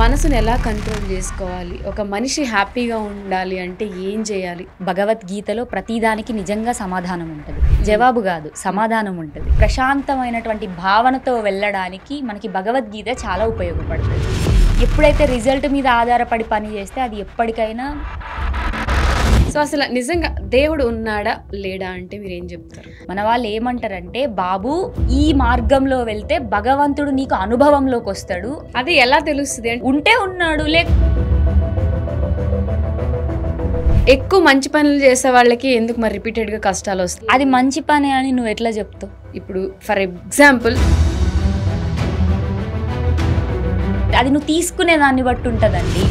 మనసుని ఎలా కంట్రోల్ చేసుకోవాలి? ఒక మనిషి హ్యాపీగా ఉండాలి అంటే ఏం చేయాలి? భగవద్గీతలో ప్రతిదానికి నిజంగా సమాధానం ఉంటుంది. జవాబు కాదు, సమాధానం ఉంటుంది. ప్రశాంతమైనటువంటి భావనతో వెళ్ళడానికి మనకి భగవద్గీత చాలా ఉపయోగపడుతుంది. ఎప్పుడైతే రిజల్ట్ మీద ఆధారపడి పని చేస్తే అది ఎప్పటికైనా. సో అసలు నిజంగా దేవుడు ఉన్నాడా లేడా అంటే మీరు ఏం చెప్తారు? మన వాళ్ళు ఏమంటారంటే, బాబు ఈ మార్గంలో వెళ్తే భగవంతుడు నీకు అనుభవంలోకి వస్తాడు. అది ఎలా తెలుస్తుంది అంటే ఉంటే ఉన్నాడు, ఎక్కువ మంచి పనులు చేసే వాళ్ళకి ఎందుకు మరి రిపీటెడ్గా కష్టాలు వస్తాయి? అది మంచి పని అని నువ్వు ఎట్లా చెప్తావు? ఇప్పుడు ఫర్ ఎగ్జాంపుల్ అది నువ్వు తీసుకునే దాన్ని బట్టి ఉంటుందండి.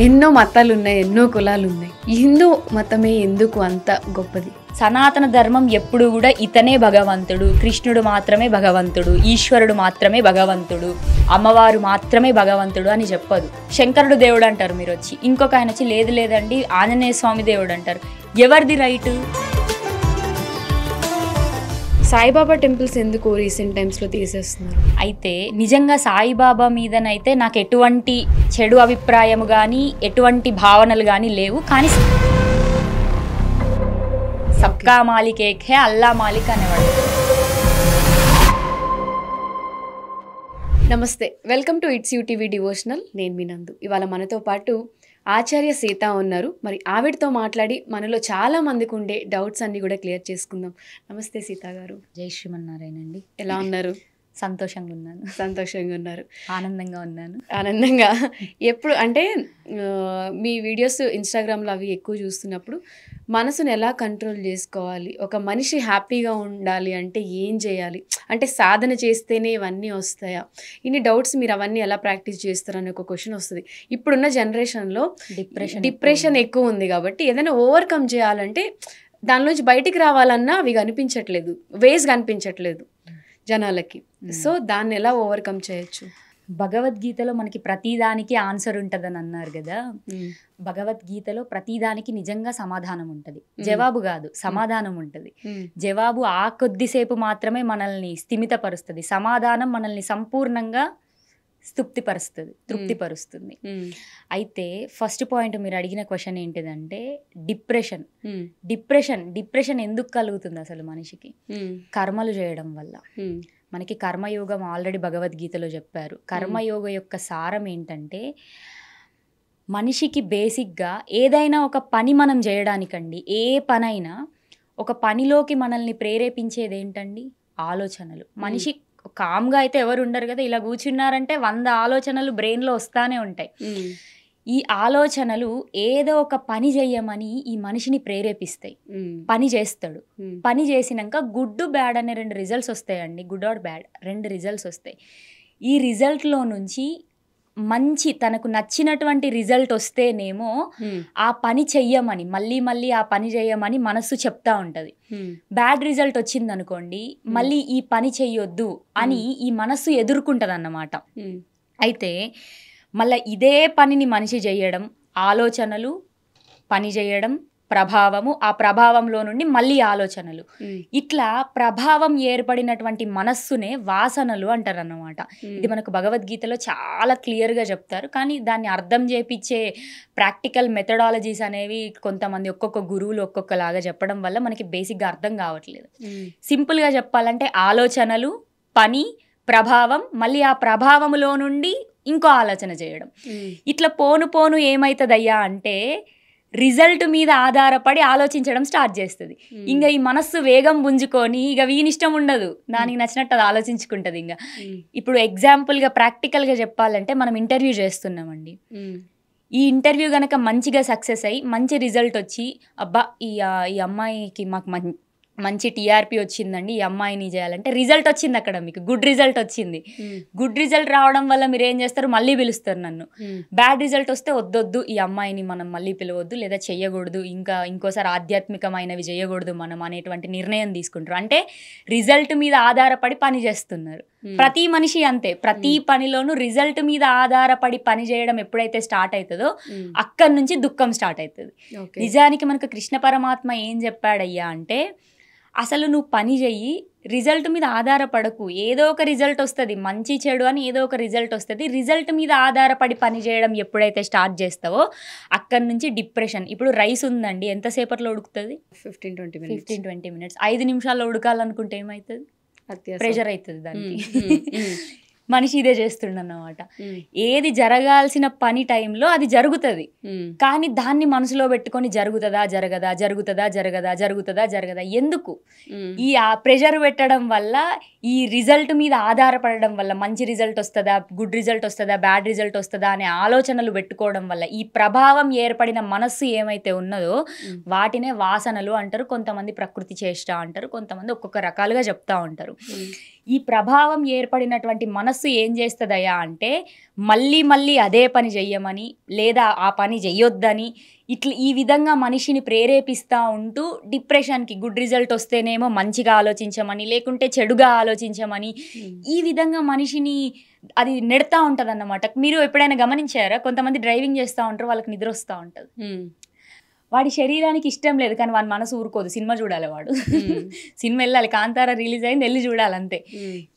ఎన్నో మతాలు ఉన్నాయి, ఎన్నో కులాలు ఉన్నాయి. హిందూ మతమే ఎందుకు అంత గొప్పది? సనాతన ధర్మం ఎప్పుడు కూడా ఇతనే భగవంతుడు, కృష్ణుడు మాత్రమే భగవంతుడు, ఈశ్వరుడు మాత్రమే భగవంతుడు, అమ్మవారు మాత్రమే భగవంతుడు అని చెప్పదు. శంకరుడు దేవుడు అంటారు మీరు వచ్చి, ఇంకొక ఆయన వచ్చి లేదు లేదండి ఆంజనేయ స్వామి దేవుడు అంటారు. ఎవరిది రైటు? సాయిబాబా టెంపుల్స్ ఎందుకు రీసెంట్ టైమ్స్లో తీసేస్తున్నారు? అయితే నిజంగా సాయిబాబా మీదనైతే నాకు ఎటువంటి చెడు అభిప్రాయం కానీ ఎటువంటి భావనలు కానీ లేవు. కానీ సబ్కా మాలిక్ ఏక్ హై, అల్లా మాలిక్ అనేవాడు. నమస్తే, welcome to it's UTV devotional. నేను మీ నందు. ఇవాళ మనతో పాటు ఆచార్య సీత ఉన్నారు. మరి ఆవిడతో మాట్లాడి మనలో చాలా మందికి ఉండే డౌట్స్ అన్ని కూడా క్లియర్ చేసుకుందాం. నమస్తే సీత గారు. జై శ్రీమన్నారాయణ అండి. ఎలా ఉన్నారు? సంతోషంగా ఉన్నాను. సంతోషంగా ఉన్నారు? ఆనందంగా ఉన్నాను. ఆనందంగా ఎప్పుడు అంటే మీ వీడియోస్ ఇన్స్టాగ్రామ్లో అవి ఎక్కువ చూస్తున్నప్పుడు మనసుని ఎలా కంట్రోల్ చేసుకోవాలి, ఒక మనిషి హ్యాపీగా ఉండాలి అంటే ఏం చేయాలి, అంటే సాధన చేస్తేనే ఇవన్నీ వస్తాయా, ఇన్ని డౌట్స్ మీరు అవన్నీ ఎలా ప్రాక్టీస్ చేస్తారని ఒక క్వశ్చన్ వస్తుంది. ఇప్పుడున్న జనరేషన్లో డిప్రెషన్ ఎక్కువ ఉంది కాబట్టి ఏదైనా ఓవర్కమ్ చేయాలంటే దానిలోంచి బయటికి రావాలన్నా అవి కనిపించట్లేదు, వేస్ కనిపించట్లేదు జనాలకి. సో దాన్ని ఎలా ఓవర్కమ్ చేయొచ్చు? భగవద్గీతలో మనకి ప్రతిదానికి ఆన్సర్ ఉంటుందని అన్నారు కదా. భగవద్గీతలో ప్రతిదానికి నిజంగా సమాధానం ఉంటుంది. జవాబు కాదు, సమాధానం ఉంటుంది. జవాబు ఆ కొద్దిసేపు మాత్రమే మనల్ని స్థిమితపరుస్తుంది. సమాధానం మనల్ని సంపూర్ణంగా తృప్తిపరుస్తుంది. అయితే ఫస్ట్ పాయింట్ మీరు అడిగిన క్వశ్చన్ ఏంటిదంటే డిప్రెషన్ ఎందుకు కలుగుతుంది అసలు మనిషికి? కర్మలు చేయడం వల్ల. మనకి కర్మయోగం ఆల్రెడీ భగవద్గీతలో చెప్పారు. కర్మయోగ యొక్క సారం ఏంటంటే, మనిషికి బేసిక్గా ఏదైనా ఒక పని మనం చేయడానికండి, ఏ పనైనా ఒక పనిలోకి మనల్ని ప్రేరేపించేది ఏంటండి? ఆలోచనలు. మనిషి కామ్గా అయితే ఎవరు ఉండరు కదా, ఇలా కూర్చున్నారంటే 100 ఆలోచనలు బ్రెయిన్లో వస్తానే ఉంటాయి. ఈ ఆలోచనలు ఏదో ఒక పని చెయ్యమని ఈ మనిషిని ప్రేరేపిస్తాయి. పని చేస్తాడు. పని చేసినాక గుడ్ బ్యాడ్ అనే 2 రిజల్ట్స్ వస్తాయండి. గుడ్ ఆర్ బ్యాడ్ 2 రిజల్ట్స్ వస్తాయి. ఈ రిజల్ట్లో నుంచి మంచి తనకు నచ్చినటువంటి రిజల్ట్ వస్తేనేమో ఆ పని చెయ్యమని, మళ్ళీ ఆ పని చెయ్యమని మనస్సు చెప్తా ఉంటుంది. బ్యాడ్ రిజల్ట్ వచ్చింది అనుకోండి, మళ్ళీ ఈ పని చెయ్యొద్దు అని ఈ మనస్సు ఎదుర్కొంటుంది అన్నమాట. అయితే మళ్ళీ ఇదే పనిని మనిషి చేయడం, ఆలోచనలు, పని చేయడం, ప్రభావము, ఆ ప్రభావంలో నుండి మళ్ళీ ఆలోచనలు, ఇట్లా ప్రభావం ఏర్పడినటువంటి మనస్సునే వాసనలు అంటారన్నమాట. ఇది మనకు భగవద్గీతలో చాలా క్లియర్గా చెప్తారు. కానీ దాన్ని అర్థం చేపించే ప్రాక్టికల్ మెథడాలజీస్ అనేవి కొంతమంది ఒక్కొక్క గురువులు ఒక్కొక్కలాగా చెప్పడం వల్ల మనకి బేసిక్గా అర్థం కావట్లేదు. సింపుల్గా చెప్పాలంటే ఆలోచనలు, పని, ప్రభావం, మళ్ళీ ఆ ప్రభావంలో నుండి ఇంకో ఆలోచన చేయడం. ఇట్లా పోను ఏమవుతుందయ్యా అంటే రిజల్ట్ మీద ఆధారపడి ఆలోచించడం స్టార్ట్ చేస్తుంది. ఇంకా ఈ మనస్సు వేగం పుంజుకొని ఇక వీనిష్టం ఉండదు, దానికి నచ్చినట్టు అది ఆలోచించుకుంటుంది. ఇంకా ఇప్పుడు ఎగ్జాంపుల్గా ప్రాక్టికల్గా చెప్పాలంటే మనం ఇంటర్వ్యూ చేస్తున్నామండి. ఈ ఇంటర్వ్యూ కనుక మంచిగా సక్సెస్ అయ్యి మంచి రిజల్ట్ వచ్చి, అబ్బా ఈ అమ్మాయికి మాకు మంచి టీఆర్పీ వచ్చిందండి, ఈ అమ్మాయిని చేయాలంటే రిజల్ట్ వచ్చింది, అక్కడ మీకు గుడ్ రిజల్ట్ వచ్చింది. గుడ్ రిజల్ట్ రావడం వల్ల మీరు ఏం చేస్తారు? మళ్ళీ పిలుస్తారు నన్ను. బ్యాడ్ రిజల్ట్ వస్తే వద్దొద్దు, ఈ అమ్మాయిని మనం మళ్ళీ పిలవద్దు, లేదా చెయ్యకూడదు, ఇంకోసారి ఆధ్యాత్మికమైనవి చేయకూడదు మనం అనేటువంటి నిర్ణయం తీసుకుంటారు. అంటే రిజల్ట్ మీద ఆధారపడి పని చేస్తున్నారు. ప్రతి మనిషి అంతే. ప్రతి పనిలోనూ రిజల్ట్ మీద ఆధారపడి పని చేయడం ఎప్పుడైతే స్టార్ట్ అవుతుందో అక్కడి నుంచి దుఃఖం స్టార్ట్ అవుతుంది. నిజానికి మనకు కృష్ణ పరమాత్మ ఏం చెప్పాడయ్యా అంటే, అసలు నువ్వు పని చెయ్యి, రిజల్ట్ మీద ఆధారపడకు. ఏదో ఒక రిజల్ట్ వస్తది. మంచి చెడు అని ఏదో ఒక రిజల్ట్ వస్తది. రిజల్ట్ మీద ఆధారపడి పని చేయడం ఎప్పుడైతే స్టార్ట్ చేస్తావో అక్కడి నుంచి డిప్రెషన్. ఇప్పుడు రైస్ ఉందండి, ఎంతసేపట్లో ఉడుకుతుంది? 15-20 మినిట్స్. 5 నిమిషాల్లో ఉడకాలనుకుంటే ఏమవుతుంది? ప్రెషర్ అవుతుంది దానికి. మనిషి ఇదే చేస్తుండన్నమాట. ఏది జరగాల్సిన పని టైంలో అది జరుగుతుంది, కానీ దాన్ని మనసులో పెట్టుకొని జరుగుతుందా జరగదా, జరుగుతుందా జరగదా, జరుగుతుందా జరగదా, ఎందుకు? ఈ ప్రెషర్ పెట్టడం వల్ల, ఈ రిజల్ట్ మీద ఆధారపడడం వల్ల, మంచి రిజల్ట్ వస్తుందా, గుడ్ రిజల్ట్ వస్తుందా, బ్యాడ్ రిజల్ట్ వస్తుందా అనే ఆలోచనలు పెట్టుకోవడం వల్ల ఈ ప్రభావం ఏర్పడిన మనస్సు ఏమైతే ఉన్నదో వాటినే వాసనలు అంటారు. కొంతమంది ప్రకృతి చేష్ట అంటారు, కొంతమంది ఒక్కొక్క రకాలుగా చెప్తా ఉంటారు. ఈ ప్రభావం ఏర్పడినటువంటి మనస్సు ఏం చేస్తుందయ్యా అంటే మళ్ళీ మళ్ళీ అదే పని చెయ్యమని, లేదా ఆ పని చెయ్యొద్దని, ఇట్లా ఈ విధంగా మనిషిని ప్రేరేపిస్తూ ఉంటూ డిప్రెషన్కి, గుడ్ రిజల్ట్ వస్తేనేమో మంచిగా ఆలోచించమని, లేకుంటే చెడుగా ఆలోచించమని, ఈ విధంగా మనిషిని అది నెడతా ఉంటుంది అన్నమాట. మీరు ఎప్పుడైనా గమనించారా? కొంతమంది డ్రైవింగ్ చేస్తూ ఉంటారు, వాళ్ళకి నిద్ర వస్తూ ఉంటుంది. వాడి శరీరానికి ఇష్టం లేదు, కానీ వాడి మనసు ఊరుకోదు, సినిమా చూడాలి వాడు. సినిమా వెళ్ళాలి, కాంతార రిలీజ్ అయింది, వెళ్ళి చూడాలి అంతే.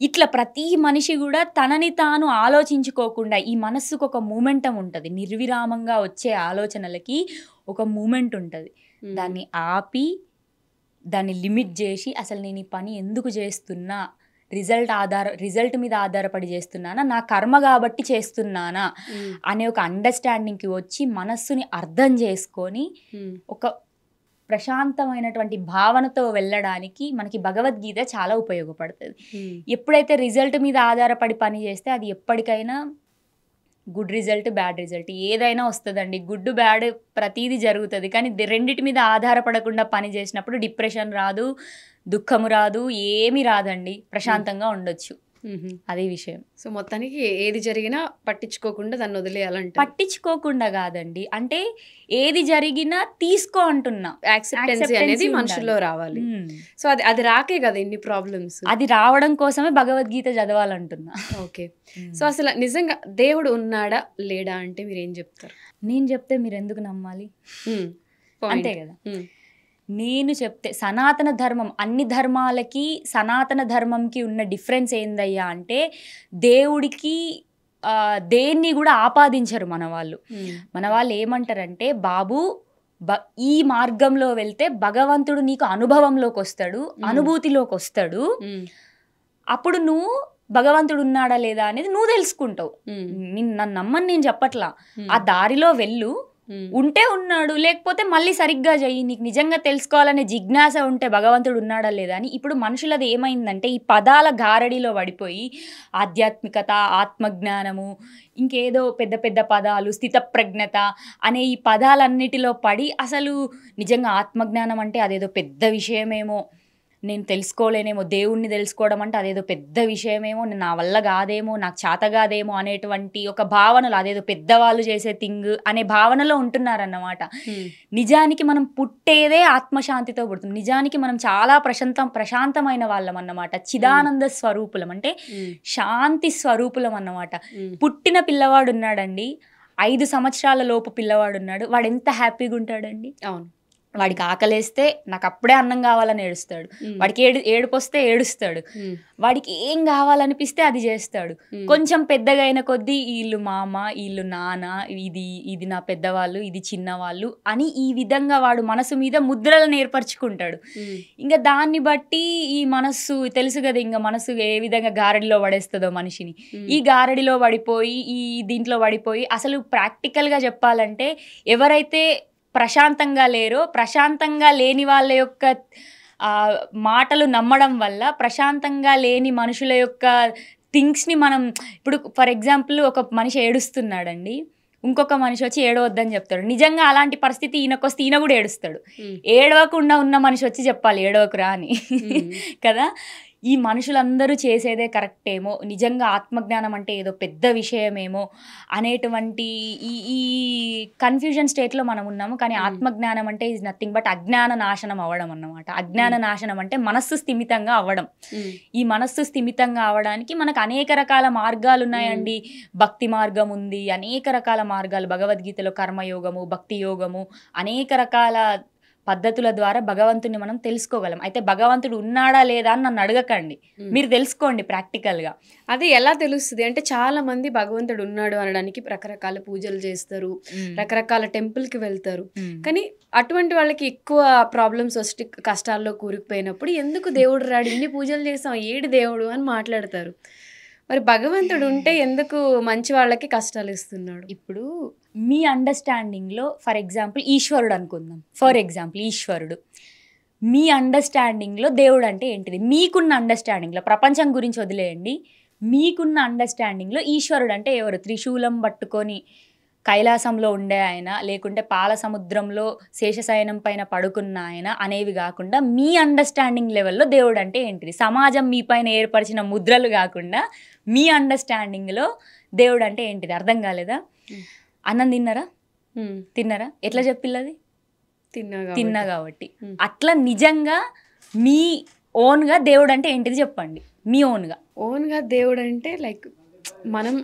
ఇట్లా ప్రతి మనిషి కూడా తనని తాను ఆలోచించుకోకుండా, ఈ మనస్సుకు ఒక మూమెంటం ఉంటుంది, నిర్విరామంగా వచ్చే ఆలోచనలకి ఒక మూమెంట్ ఉంటుంది. దాన్ని ఆపి, దాన్ని లిమిట్ చేసి, అసలు నేను ఈ పని ఎందుకు చేస్తున్నా, రిజల్ట్ మీద ఆధారపడి చేస్తున్నానా, నా కర్మ కాబట్టి చేస్తున్నానా అనే ఒక అండర్స్టాండింగ్కి వచ్చి మనస్సుని అర్థం చేసుకొని ఒక ప్రశాంతమైనటువంటి భావనతో వెళ్ళడానికి మనకి భగవద్గీత చాలా ఉపయోగపడుతుంది. ఎప్పుడైతే రిజల్ట్ మీద ఆధారపడి పని చేస్తే అది ఎప్పటికైనా గుడ్ రిజల్ట్, బ్యాడ్ రిజల్ట్ ఏదైనా వస్తుందండి. గుడ్ బ్యాడ్ ప్రతీది జరుగుతుంది, కానీ రెండిటి మీద ఆధారపడకుండా పని చేసినప్పుడు డిప్రెషన్ రాదు, దుఃఖము రాదు, ఏమి రాదండి, ప్రశాంతంగా ఉండొచ్చు. అదే విషయం. సో మొత్తానికి ఏది జరిగినా పట్టించుకోకుండా దాన్ని వదిలేయాలంటే, పట్టించుకోకుండా కాదండి, అంటే ఏది జరిగినా తీసుకో అంటున్నా, యాక్సెప్టెన్సీ అనేది మనుషుల్లో రావాలి. సో అది రాకే కదా ఇన్ని ప్రాబ్లమ్స్. అది రావడం కోసమే భగవద్గీత చదవాలంటున్నా. ఓకే. సో అసలు నిజంగా దేవుడు ఉన్నాడా లేడా అంటే మీరు ఏం చెప్తారు? నేను చెప్తే మీరు ఎందుకు నమ్మాలి? అంతే కదా. నేను చెప్తే సనాతన ధర్మం, అన్ని ధర్మాలకి సనాతన ధర్మంకి ఉన్న డిఫరెన్స్ ఏందయ్యా అంటే దేవుడికి దేన్ని కూడా ఆపాదించరు మన వాళ్ళు ఏమంటారంటే, బాబు ఈ మార్గంలో వెళ్తే భగవంతుడు నీకు అనుభవంలోకి వస్తాడు, అనుభూతిలోకి వస్తాడు, అప్పుడు నువ్వు భగవంతుడు ఉన్నాడా లేదా అనేది నువ్వు తెలుసుకుంటావు. నన్ను నమ్మని నేను చెప్పట్లా, ఆ దారిలో వెళ్ళు, ఉంటే ఉన్నాడు, లేకపోతే మళ్ళీ సరిగ్గా చెయ్యి. నీకు నిజంగా తెలుసుకోవాలనే జిజ్ఞాస ఉంటే భగవంతుడు ఉన్నాడా లేదా అని. ఇప్పుడు మనుషులది ఏమైందంటే ఈ పదాల గారడిలో పడిపోయి ఆధ్యాత్మికత, ఆత్మజ్ఞానము, ఇంకేదో పెద్ద పెద్ద పదాలు, స్థితప్రజ్ఞత అనే ఈ పదాలన్నిటిలో పడి అసలు నిజంగా ఆత్మజ్ఞానం అంటే అదేదో పెద్ద విషయమేమో, నేను తెలుసుకోలేనేమో, దేవుణ్ణి తెలుసుకోవడం అంటే అదేదో పెద్ద విషయమేమో, నా వల్ల కాదేమో, నాకు చేత కాదేమో అనేటువంటి ఒక భావనలు, అదేదో పెద్దవాళ్ళు చేసే థింగ్ అనే భావనలో ఉంటున్నారన్నమాట. నిజానికి మనం పుట్టేదే ఆత్మశాంతితో పుడుతుంది. నిజానికి మనం చాలా ప్రశాంతమైన వాళ్ళం అన్నమాట. చిదానంద స్వరూపులం అంటే శాంతి స్వరూపులం అన్నమాట. పుట్టిన పిల్లవాడు ఉన్నాడండి, 5 సంవత్సరాల లోపు పిల్లవాడు ఉన్నాడు, వాడు ఎంత హ్యాపీగా ఉంటాడండి. అవును. వాడికి ఆకలేస్తే నాకు అప్పుడే అన్నం కావాలని ఏడుస్తాడు, వాడికి ఏడుపు వస్తే ఏడుస్తాడు, వాడికి ఏం కావాలనిపిస్తే అది చేస్తాడు. కొంచెం పెద్దగా అయిన కొద్దీ వీళ్ళు మామ, వీళ్ళు నాన్న, ఇది నా పెద్దవాళ్ళు, ఇది చిన్నవాళ్ళు అని ఈ విధంగా వాడు మనసు మీద ముద్రలను ఏర్పరచుకుంటాడు. ఇంకా దాన్ని బట్టి ఈ మనస్సు తెలుసు కదా, ఇంకా మనసు ఏ విధంగా గారడిలో పడేస్తుందో మనిషిని. ఈ గారడిలో పడిపోయి, ఈ దీంట్లో పడిపోయి, అసలు ప్రాక్టికల్గా చెప్పాలంటే ఎవరైతే ప్రశాంతంగా లేరో, ప్రశాంతంగా లేని వాళ్ళ యొక్క మాటలు నమ్మడం వల్ల, ప్రశాంతంగా లేని మనుషుల యొక్క థింగ్స్ని మనం, ఇప్పుడు ఫర్ ఎగ్జాంపుల్ ఒక మనిషి ఏడుస్తున్నాడండి, ఇంకొక మనిషి వచ్చి ఏడవద్దని చెప్తాడు. నిజంగా అలాంటి పరిస్థితి ఈయనకొస్తే ఈయన కూడా ఏడుస్తాడు. ఏడవకుండా ఉన్న మనిషి వచ్చి చెప్పాలి ఏడవకురా అని కదా. ఈ మనుషులందరూ చేసేదే కరెక్టేమో, నిజంగా ఆత్మజ్ఞానం అంటే ఏదో పెద్ద విషయమేమో అనేటువంటి ఈ కన్ఫ్యూజన్ స్టేట్లో మనం ఉన్నాము. కానీ ఆత్మజ్ఞానం అంటే ఈజ్ నథింగ్ బట్ అజ్ఞాన నాశనం అవ్వడం అన్నమాట. అజ్ఞాన నాశనం అంటే మనస్సు స్థిమితంగా అవ్వడం. ఈ మనస్సు స్థిమితంగా అవ్వడానికి మనకు అనేక రకాల మార్గాలు ఉన్నాయండి. భక్తి మార్గం ఉంది, అనేక రకాల మార్గాలు, భగవద్గీతలో కర్మయోగము, భక్తి యోగము, అనేక రకాల పద్ధతుల ద్వారా భగవంతుని మనం తెలుసుకోగలం. అయితే భగవంతుడు ఉన్నాడా లేదా అని నన్ను అడగకండి, మీరు తెలుసుకోండి ప్రాక్టికల్గా. అది ఎలా తెలుస్తుంది అంటే చాలా మంది భగవంతుడు ఉన్నాడు అనడానికి రకరకాల పూజలు చేస్తారు, రకరకాల టెంపుల్కి వెళ్తారు. కానీ అటువంటి వాళ్ళకి ఎక్కువ ప్రాబ్లమ్స్ వచ్చి కష్టాల్లో కూరుకుపోయినప్పుడు ఎందుకు దేవుడు రాడు, ఇన్ని పూజలు చేసాం ఏడు దేవుడు అని మాట్లాడతారు. మరి భగవంతుడు ఉంటే ఎందుకు మంచి వాళ్ళకి కష్టాలు ఇస్తున్నాడు? ఇప్పుడు మీ అండర్స్టాండింగ్లో ఫర్ ఎగ్జాంపుల్ ఈశ్వరుడు అనుకుందాం. ఫర్ ఎగ్జాంపుల్ ఈశ్వరుడు మీ అండర్స్టాండింగ్లో దేవుడు అంటే ఏంటిది? మీకున్న అండర్స్టాండింగ్లో, ప్రపంచం గురించి వదిలేయండి, మీకున్న అండర్స్టాండింగ్లో ఈశ్వరుడు అంటే ఎవరు? త్రిశూలం పట్టుకొని కైలాసంలో ఉండే ఆయన, లేకుంటే పాల సముద్రంలో శేషశయనం పైన పడుకున్న ఆయన అనేవి కాకుండా మీ అండర్స్టాండింగ్ లెవెల్లో దేవుడు అంటే ఏంటిది? సమాజం మీ పైన ఏర్పరిచిన ముద్రలు కాకుండా మీ అండర్స్టాండింగ్లో దేవుడు అంటే ఏంటిది? అర్థం కాలేదా? అన్నం తిన్నారా? ఎట్లా చెప్పిల్లది? తిన్నా కాబట్టి. అట్లా నిజంగా మీ ఓన్గా దేవుడు అంటే ఏంటిది చెప్పండి. మీ ఓన్గా దేవుడు అంటే లైక్ మనం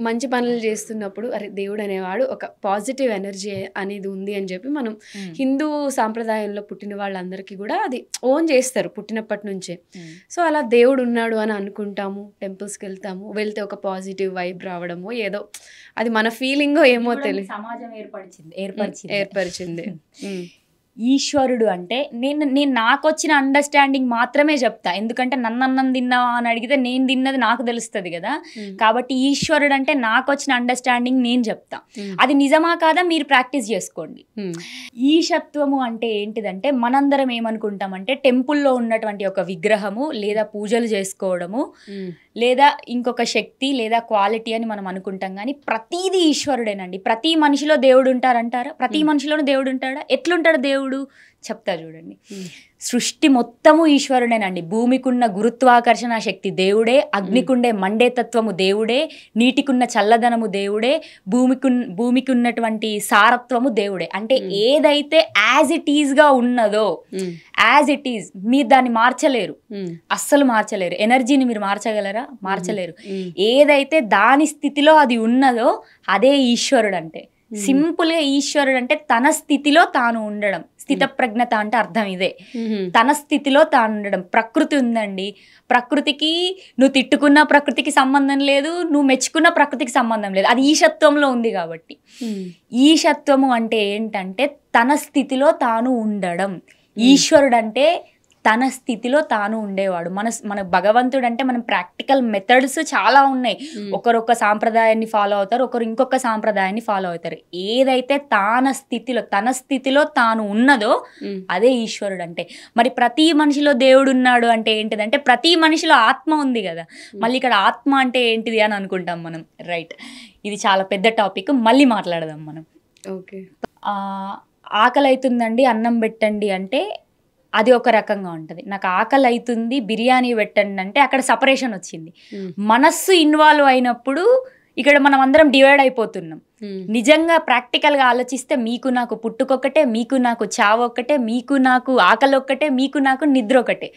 మంచి పనులు చేస్తున్నప్పుడు అరే దేవుడు అనేవాడు ఒక పాజిటివ్ ఎనర్జీ అనేది ఉంది అని చెప్పి మనం హిందూ సాంప్రదాయంలో పుట్టిన వాళ్ళందరికీ కూడా అది ఓన్ చేస్తారు పుట్టినప్పటి నుంచే. సో అలా దేవుడు ఉన్నాడు అని అనుకుంటాము, టెంపుల్స్కి వెళ్తే ఒక పాజిటివ్ వైబ్ రావడమో ఏదో అది మన ఫీలింగో ఏమో తెలియదు, సమాజం ఏర్పరిచింది. ఈశ్వరుడు అంటే నేను నాకు వచ్చిన అండర్స్టాండింగ్ మాత్రమే చెప్తా, ఎందుకంటే నన్ను అన్నం తిన్నావా అని అడిగితే నేను తిన్నది నాకు తెలుస్తుంది కదా. కాబట్టి ఈశ్వరుడు అంటే నాకు వచ్చిన అండర్స్టాండింగ్ నేను చెప్తా, అది నిజమా కాదా మీరు ప్రాక్టీస్ చేసుకోండి. ఈశత్వము అంటే ఏంటిదంటే మనందరం ఏమనుకుంటామంటే టెంపుల్లో ఉన్నటువంటి ఒక విగ్రహము లేదా పూజలు చేసుకోవడము లేదా ఇంకొక శక్తి లేదా క్వాలిటీ అని మనం అనుకుంటాం. కానీ ప్రతిదీ ఈశ్వరుడేనండి. ప్రతి మనిషిలో దేవుడు ఉంటారంటారా? ప్రతి మనిషిలోనూ దేవుడు ఉంటాడా? ఎట్లుంటాడు దేవుడు? చెప్తా చూడండి. సృష్టి మొత్తము ఈశ్వరుడేనండి. భూమికున్న గురుత్వాకర్షణ శక్తి దేవుడే, అగ్నికుండే మండేతత్వము దేవుడే, నీటికున్న చల్లదనము దేవుడే, భూమికి ఉన్నటువంటి సారత్వము దేవుడే. అంటే ఏదైతే యాజ్ ఇట్ ఈజ్గా ఉన్నదో యాజ్ ఇట్ ఈజ్, మీరు దాన్ని మార్చలేరు, అస్సలు మార్చలేరు. ఎనర్జీని మీరు మార్చగలరా? మార్చలేరు. ఏదైతే దాని స్థితిలో అది ఉన్నదో అదే ఈశ్వరుడు అంటే. సింపుల్గా ఈశ్వరుడు అంటే తన స్థితిలో తాను ఉండడం. స్థితప్రజ్ఞత అంటే అర్థం ఇదే, తన స్థితిలో తాను ఉండడం. ప్రకృతి ఉందండి, ప్రకృతికి నువ్వు తిట్టుకున్న ప్రకృతికి సంబంధం లేదు, నువ్వు మెచ్చుకున్న ప్రకృతికి సంబంధం లేదు, అది ఈశత్వంలో ఉంది. కాబట్టి ఈశత్వము అంటే ఏంటంటే తన స్థితిలో తాను ఉండడం. ఈశ్వరుడు అంటే తన స్థితిలో తాను ఉండేవాడు. మన భగవంతుడు అంటే మనం ప్రాక్టికల్ మెథడ్స్ చాలా ఉన్నాయి. ఒకరొక సాంప్రదాయాన్ని ఫాలో అవుతారు, ఒకరు ఇంకొక సాంప్రదాయాన్ని ఫాలో అవుతారు. ఏదైతే తన స్థితిలో తాను ఉన్నదో అదే ఈశ్వరుడు అంటే. మరి ప్రతి మనిషిలో దేవుడు ఉన్నాడు అంటే ఏంటిదంటే ప్రతి మనిషిలో ఆత్మ ఉంది కదా. మళ్ళీ ఇక్కడ ఆత్మ అంటే ఏంటిది అని అనుకుంటాం మనం. రైట్, ఇది చాలా పెద్ద టాపిక్, మళ్ళీ మాట్లాడదాం మనం. ఓకే, ఆకలి అవుతుందండి అన్నం పెట్టండి అంటే అది ఒక రకంగా ఉంటుంది. నాకు ఆకలి అవుతుంది బిర్యానీ పెట్టండి అంటే అక్కడ సపరేషన్ వచ్చింది. మనస్సు ఇన్వాల్వ్ అయినప్పుడు ఇక్కడ మనం అందరం డివైడ్ అయిపోతున్నాం. నిజంగా ప్రాక్టికల్గా ఆలోచిస్తే మీకు నాకు పుట్టుకొక్కటే, మీకు నాకు చావు ఒక్కటే, మీకు నాకు ఆకలి ఒక్కటే, మీకు నాకు నిద్ర ఒకటే.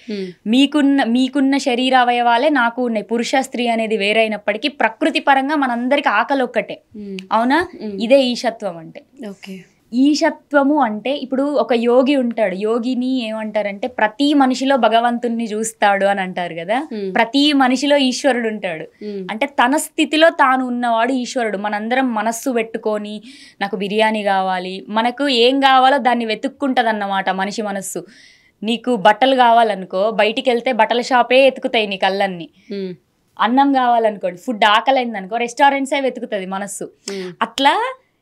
మీకున్న శరీర అవయవాలే నాకు ఉన్నాయి. పురుష స్త్రీ అనేది వేరైనప్పటికీ ప్రకృతి పరంగా మనందరికి ఆకలి ఒక్కటే. అవునా? ఇదే ఈశత్వం అంటే. ఓకే, ఈశత్వము అంటే ఇప్పుడు ఒక యోగి ఉంటాడు, యోగిని ఏమంటారంటే ప్రతి మనిషిలో భగవంతుణ్ణి చూస్తాడు అని అంటారు కదా. ప్రతి మనిషిలో ఈశ్వరుడు ఉంటాడు అంటే తన స్థితిలో తాను ఉన్నవాడు ఈశ్వరుడు. మనందరం మనస్సు పెట్టుకొని నాకు బిర్యానీ కావాలి, మనకు ఏం కావాలో దాన్ని వెతుక్కుంటది అన్నమాట మనిషి మనస్సు. నీకు బట్టలు కావాలనుకో బయటికి వెళ్తే బట్టల షాపే ఎతుకుతాయి నీ కళ్ళన్ని. అన్నం కావాలనుకోండి, ఫుడ్ ఆకలైంది అనుకో రెస్టారెంట్సే వెతుకుతుంది మనస్సు. అట్లా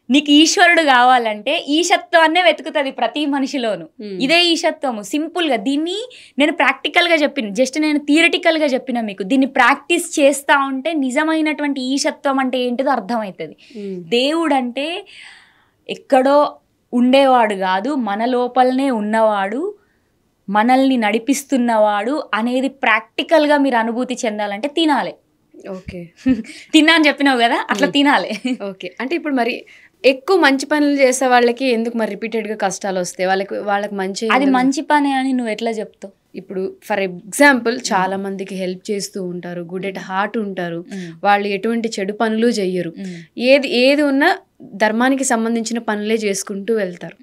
నీకు ఈశ్వరుడు కావాలంటే ఈశత్వాన్నే వెతుకుతుంది ప్రతి మనిషిలోను. ఇదే ఈశత్వము. సింపుల్గా దీన్ని నేను ప్రాక్టికల్గా చెప్పిన, జస్ట్ నేను థియరిటికల్గా చెప్పిన మీకు. దీన్ని ప్రాక్టీస్ చేస్తూ ఉంటే నిజమైనటువంటి ఈశత్వం అంటే ఏంటిదో అర్థమవుతుంది. దేవుడు అంటే ఎక్కడో ఉండేవాడు కాదు, మన లోపలనే ఉన్నవాడు, మనల్ని నడిపిస్తున్నవాడు అనేది ప్రాక్టికల్గా మీరు అనుభూతి చెందాలంటే తినాలి. ఓకే, తిన్నా అని చెప్పినావు కదా, అట్లా తినాలి. ఓకే, అంటే ఇప్పుడు మరి ఎక్కువ మంచి పనులు చేసే వాళ్ళకి ఎందుకు మరి రిపీటెడ్గా కష్టాలు వస్తాయి? వాళ్ళకి మంచి, అది మంచి పని అని నువ్వు ఎట్లా చెప్తావు? ఇప్పుడు ఫర్ ఎగ్జాంపుల్ చాలా మందికి హెల్ప్ చేస్తూ ఉంటారు, గుడ్ ఎట్ హార్ట్ ఉంటారు, వాళ్ళు ఎటువంటి చెడు పనులు చెయ్యరు. ఏది ఉన్నా ధర్మానికి సంబంధించిన పనులే చేసుకుంటూ వెళ్తారు.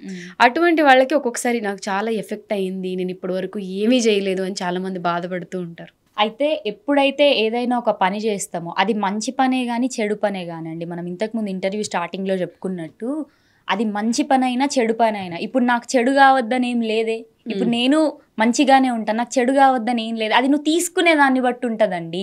అటువంటి వాళ్ళకి ఒక్కొక్కసారి నాకు చాలా ఎఫెక్ట్ అయింది, నేను ఇప్పటి వరకు ఏమీ చేయలేదు అని చాలామంది బాధపడుతూ ఉంటారు. అయితే ఎప్పుడైతే ఏదైనా ఒక పని చేస్తామో అది మంచి పనే కానీ చెడు పనే కానండి, మనం ఇంతకుముందు ఇంటర్వ్యూ స్టార్టింగ్లో చెప్పుకున్నట్టు అది మంచి పని అయినా చెడు పని అయినా, ఇప్పుడు నాకు చెడు కావద్దని ఏం లేదే, ఇప్పుడు నేను మంచిగానే ఉంటాను, నాకు చెడు కావద్దని ఏం లేదు, అది నువ్వు తీసుకునే దాన్ని బట్టి ఉంటుందండి.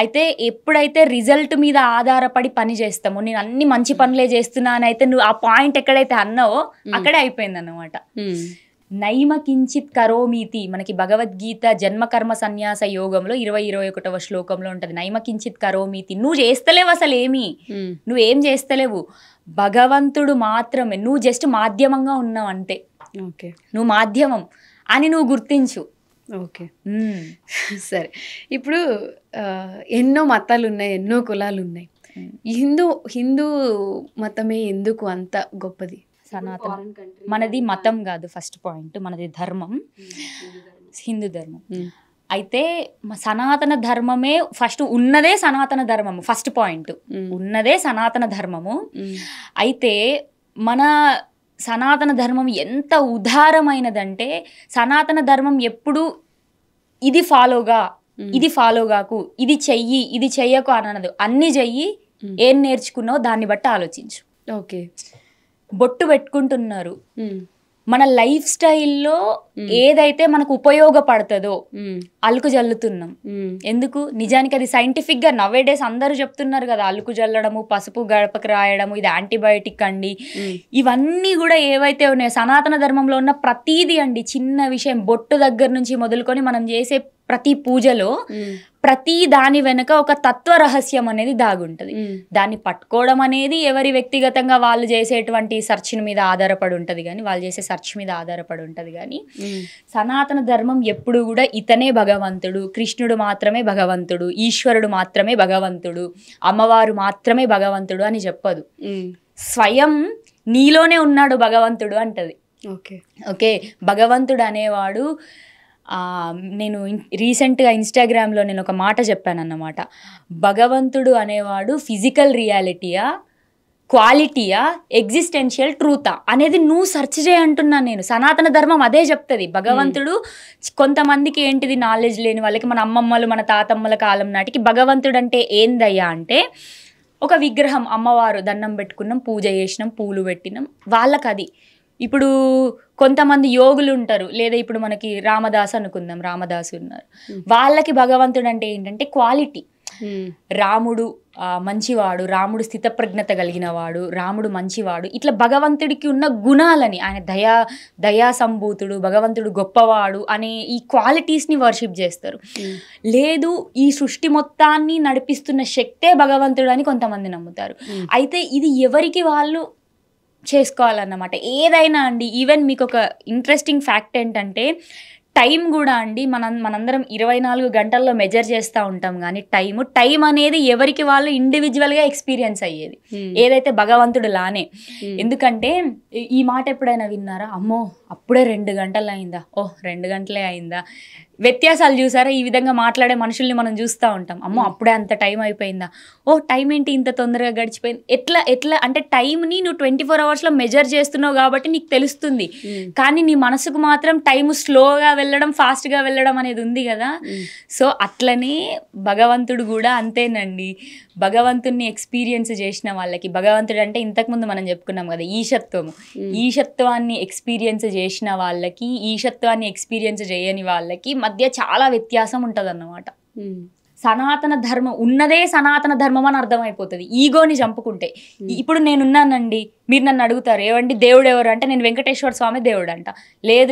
అయితే ఎప్పుడైతే రిజల్ట్ మీద ఆధారపడి పని చేస్తామో, నేను అన్ని మంచి పనులే చేస్తున్నాను అయితే నువ్వు ఆ పాయింట్ ఎక్కడైతే అన్నావో అక్కడే అయిపోయింది అన్నమాట. నైమ కించిత్ కరోమీతి మనకి భగవద్గీత జన్మకర్మ సన్యాస యోగంలో 21వ శ్లోకంలో ఉంటుంది. నైమ కించిత్ కరోమీతి, నువ్వు చేస్తలేవు అసలు ఏమి, నువ్వేం చేస్తలేవు, భగవంతుడు మాత్రమే, నువ్వు జస్ట్ మాధ్యమంగా ఉన్నావు అంతే, ఓకే నువ్వు మాధ్యమం అని నువ్వు గుర్తించు. ఓకే సరే, ఇప్పుడు ఎన్నో మతాలు ఉన్నాయి, ఎన్నో కులాలు ఉన్నాయి. హిందూ మతమే ఎందుకు అంత గొప్పది? సనాతన మనది మతం కాదు, ఫస్ట్ పాయింట్ మనది ధర్మం, హిందూ ధర్మం. అయితే సనాతన ధర్మమే ఫస్ట్, ఉన్నదే సనాతన ధర్మము, ఫస్ట్ పాయింట్ ఉన్నదే సనాతన ధర్మము. అయితే మన సనాతన ధర్మం ఎంత ఉదారమైనదంటే, సనాతన ధర్మం ఎప్పుడు ఇది ఫాలోగా, ఇది ఫాలోగాకు, ఇది చెయ్యి, ఇది చెయ్యకు అనదు, అన్ని చెయ్యి, ఏం నేర్చుకున్నావో దాన్ని బట్టి ఆలోచించు. ఓకే, బొట్టు పెట్టుకుంటున్నారు, మన లైఫ్ స్టైల్లో ఏదైతే మనకు ఉపయోగపడుతుందో అలుకు జల్లుతున్నాం. ఎందుకు? నిజానికి అది సైంటిఫిక్గా నవేడేస్ అందరూ చెప్తున్నారు కదా, అలుకు జల్లడము, పసుపు గడపకి రాయడము, ఇది యాంటీబయాటిక్ అండి. ఇవన్నీ కూడా ఏవైతే ఉన్నాయో సనాతన ధర్మంలో ఉన్న ప్రతీది అండి, చిన్న విషయం బొట్టు దగ్గర నుంచి మొదలుకొని మనం చేసే ప్రతి పూజలో ప్రతి దాని వెనక ఒక తత్వ రహస్యం అనేది దాగుంటది. దాన్ని పట్టుకోవడం అనేది ఎవరి వ్యక్తిగతంగా వాళ్ళు చేసేటువంటి సెర్చ్ మీద ఆధారపడి ఉంటుంది కానీ, వాళ్ళు చేసే సెర్చ్ మీద ఆధారపడి ఉంటుంది కానీ, సనాతన ధర్మం ఎప్పుడు కూడా ఇతనే భగవంతుడు, కృష్ణుడు మాత్రమే భగవంతుడు, ఈశ్వరుడు మాత్రమే భగవంతుడు, అమ్మవారు మాత్రమే భగవంతుడు అని చెప్పదు. స్వయం నీలోనే ఉన్నాడు భగవంతుడు అంటది. ఓకే ఓకే, భగవంతుడు అనేవాడు, నేను రీసెంట్గా ఇన్స్టాగ్రామ్లో నేను ఒక మాట చెప్పాను అన్నమాట, భగవంతుడు అనేవాడు ఫిజికల్ రియాలిటీయా, క్వాలిటీయా, ఎగ్జిస్టెన్షియల్ ట్రూతా అనేది నువ్వు సెర్చ్ చేయంటున్నాను నేను. సనాతన ధర్మం అదే చెప్తుంది. భగవంతుడు కొంతమందికి ఏంటిది నాలెడ్జ్ లేని వాళ్ళకి, మన అమ్మమ్మలు మన తాతమ్మల కాలం నాటికి భగవంతుడు అంటే ఏందయ్యా అంటే ఒక విగ్రహం, అమ్మవారు, దండం పెట్టుకున్నాం, పూజ చేసినాం, పూలు పెట్టినాం, వాళ్ళకి అది. ఇప్పుడు కొంతమంది యోగులు ఉంటారు, లేదా ఇప్పుడు మనకి రామదాసు అనుకుందాం, రామదాసు ఉన్నారు, వాళ్ళకి భగవంతుడు అంటే ఏంటంటే క్వాలిటీ. రాముడు మంచివాడు, రాముడు స్థితప్రజ్ఞత కలిగిన వాడు, రాముడు మంచివాడు, ఇట్లా భగవంతుడికి ఉన్న గుణాలని, ఆయన దయా సంభూతుడు, భగవంతుడు గొప్పవాడు అనే ఈ క్వాలిటీస్ని వర్షిప్ చేస్తారు. లేదు, ఈ సృష్టి మొత్తాన్ని నడిపిస్తున్న శక్తే భగవంతుడు అని కొంతమంది నమ్ముతారు. అయితే ఇది ఎవరికి వాళ్ళు చేసుకోవాలన్నమాట. ఏదైనా అండి, ఈవెన్ మీకు ఒక ఇంట్రెస్టింగ్ ఫ్యాక్ట్ ఏంటంటే, టైం కూడా అండి, మనందరం 24 గంటల్లో మెజర్ చేస్తూ ఉంటాం కానీ టైం అనేది ఎవరికి వాళ్ళు ఇండివిజువల్గా ఎక్స్పీరియన్స్ అయ్యేది, ఏదైతే భగవంతుడు లానే. ఎందుకంటే ఈ మాట ఎప్పుడైనా విన్నారా, అమ్మో అప్పుడే 2 గంటలు అయిందా, ఓహ్ 2 గంటలే అయిందా, వ్యత్యాసాలు చూసారా? ఈ విధంగా మాట్లాడే మనుషుల్ని మనం చూస్తూ ఉంటాం, అమ్మో అప్పుడే అంత టైం అయిపోయిందా, ఓ టైం ఏంటి ఇంత తొందరగా గడిచిపోయింది. ఎట్లా అంటే టైంని నువ్వు 24 అవర్స్లో మెజర్ చేస్తున్నావు కాబట్టి నీకు తెలుస్తుంది, కానీ నీ మనసుకు మాత్రం టైం స్లోగా వెళ్ళడం, ఫాస్ట్గా వెళ్ళడం అనేది ఉంది కదా. సో అట్లనే భగవంతుడు కూడా అంతేనండి. భగవంతుడిని ఎక్స్పీరియన్స్ చేసిన వాళ్ళకి, భగవంతుడు అంటే ఇంతకుముందు మనం చెప్పుకున్నాం కదా ఈశత్వాన్ని ఎక్స్పీరియన్స్ చేసిన వాళ్ళకి, ఈశత్వాన్ని ఎక్స్పీరియన్స్ చేయని వాళ్ళకి మధ్య చాలా వ్యత్యాసం ఉంటుంది అన్నమాట. సనాతన ధర్మం ఉన్నదే సనాతన ధర్మం అని అర్థమైపోతుంది ఈగోని చంపుకుంటే. ఇప్పుడు నేనున్నానండి, మీరు నన్ను అడుగుతారు ఏవండి దేవుడు ఎవరు అంటే, నేను వెంకటేశ్వర స్వామి దేవుడు అంట.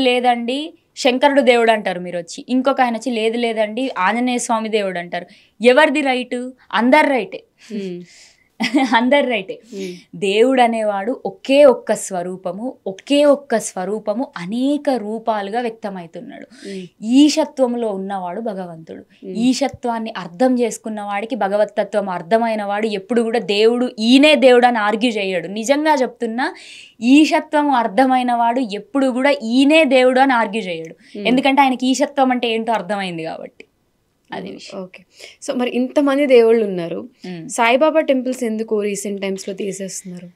లేదండి శంకరుడు దేవుడు అంటారు మీరు వచ్చి. ఇంకొక ఆయన వచ్చి లేదండి ఆంజనేయ స్వామి దేవుడు అంటారు. ఎవరిది రైటు? అందరు రైటే, అందరు రైటే. దేవుడు అనేవాడు ఒకే ఒక్క స్వరూపము అనేక రూపాలుగా వ్యక్తమవుతున్నాడు. ఈశత్వంలో ఉన్నవాడు భగవంతుడు. ఈశత్వాన్ని అర్థం చేసుకున్న వాడికి భగవతత్వం అర్థమైన వాడు ఎప్పుడు కూడా దేవుడు ఈయనే దేవుడు అని ఆర్గ్యూ చేయడు. నిజంగా చెప్తున్నా, ఈశత్వం అర్థమైన వాడు ఎప్పుడు కూడా ఈయనే దేవుడు అని ఆర్గ్యూ చేయడు. ఎందుకంటే ఆయనకి ఈశత్వం అంటే ఏంటో అర్థమైంది కాబట్టి. అది విషయం. ఓకే, సో మరి ఇంతమంది దేవుళ్ళు ఉన్నారు, సాయిబాబా టెంపుల్స్ ఎందుకు రీసెంట్ టైమ్స్లో తీసేస్తున్నారు?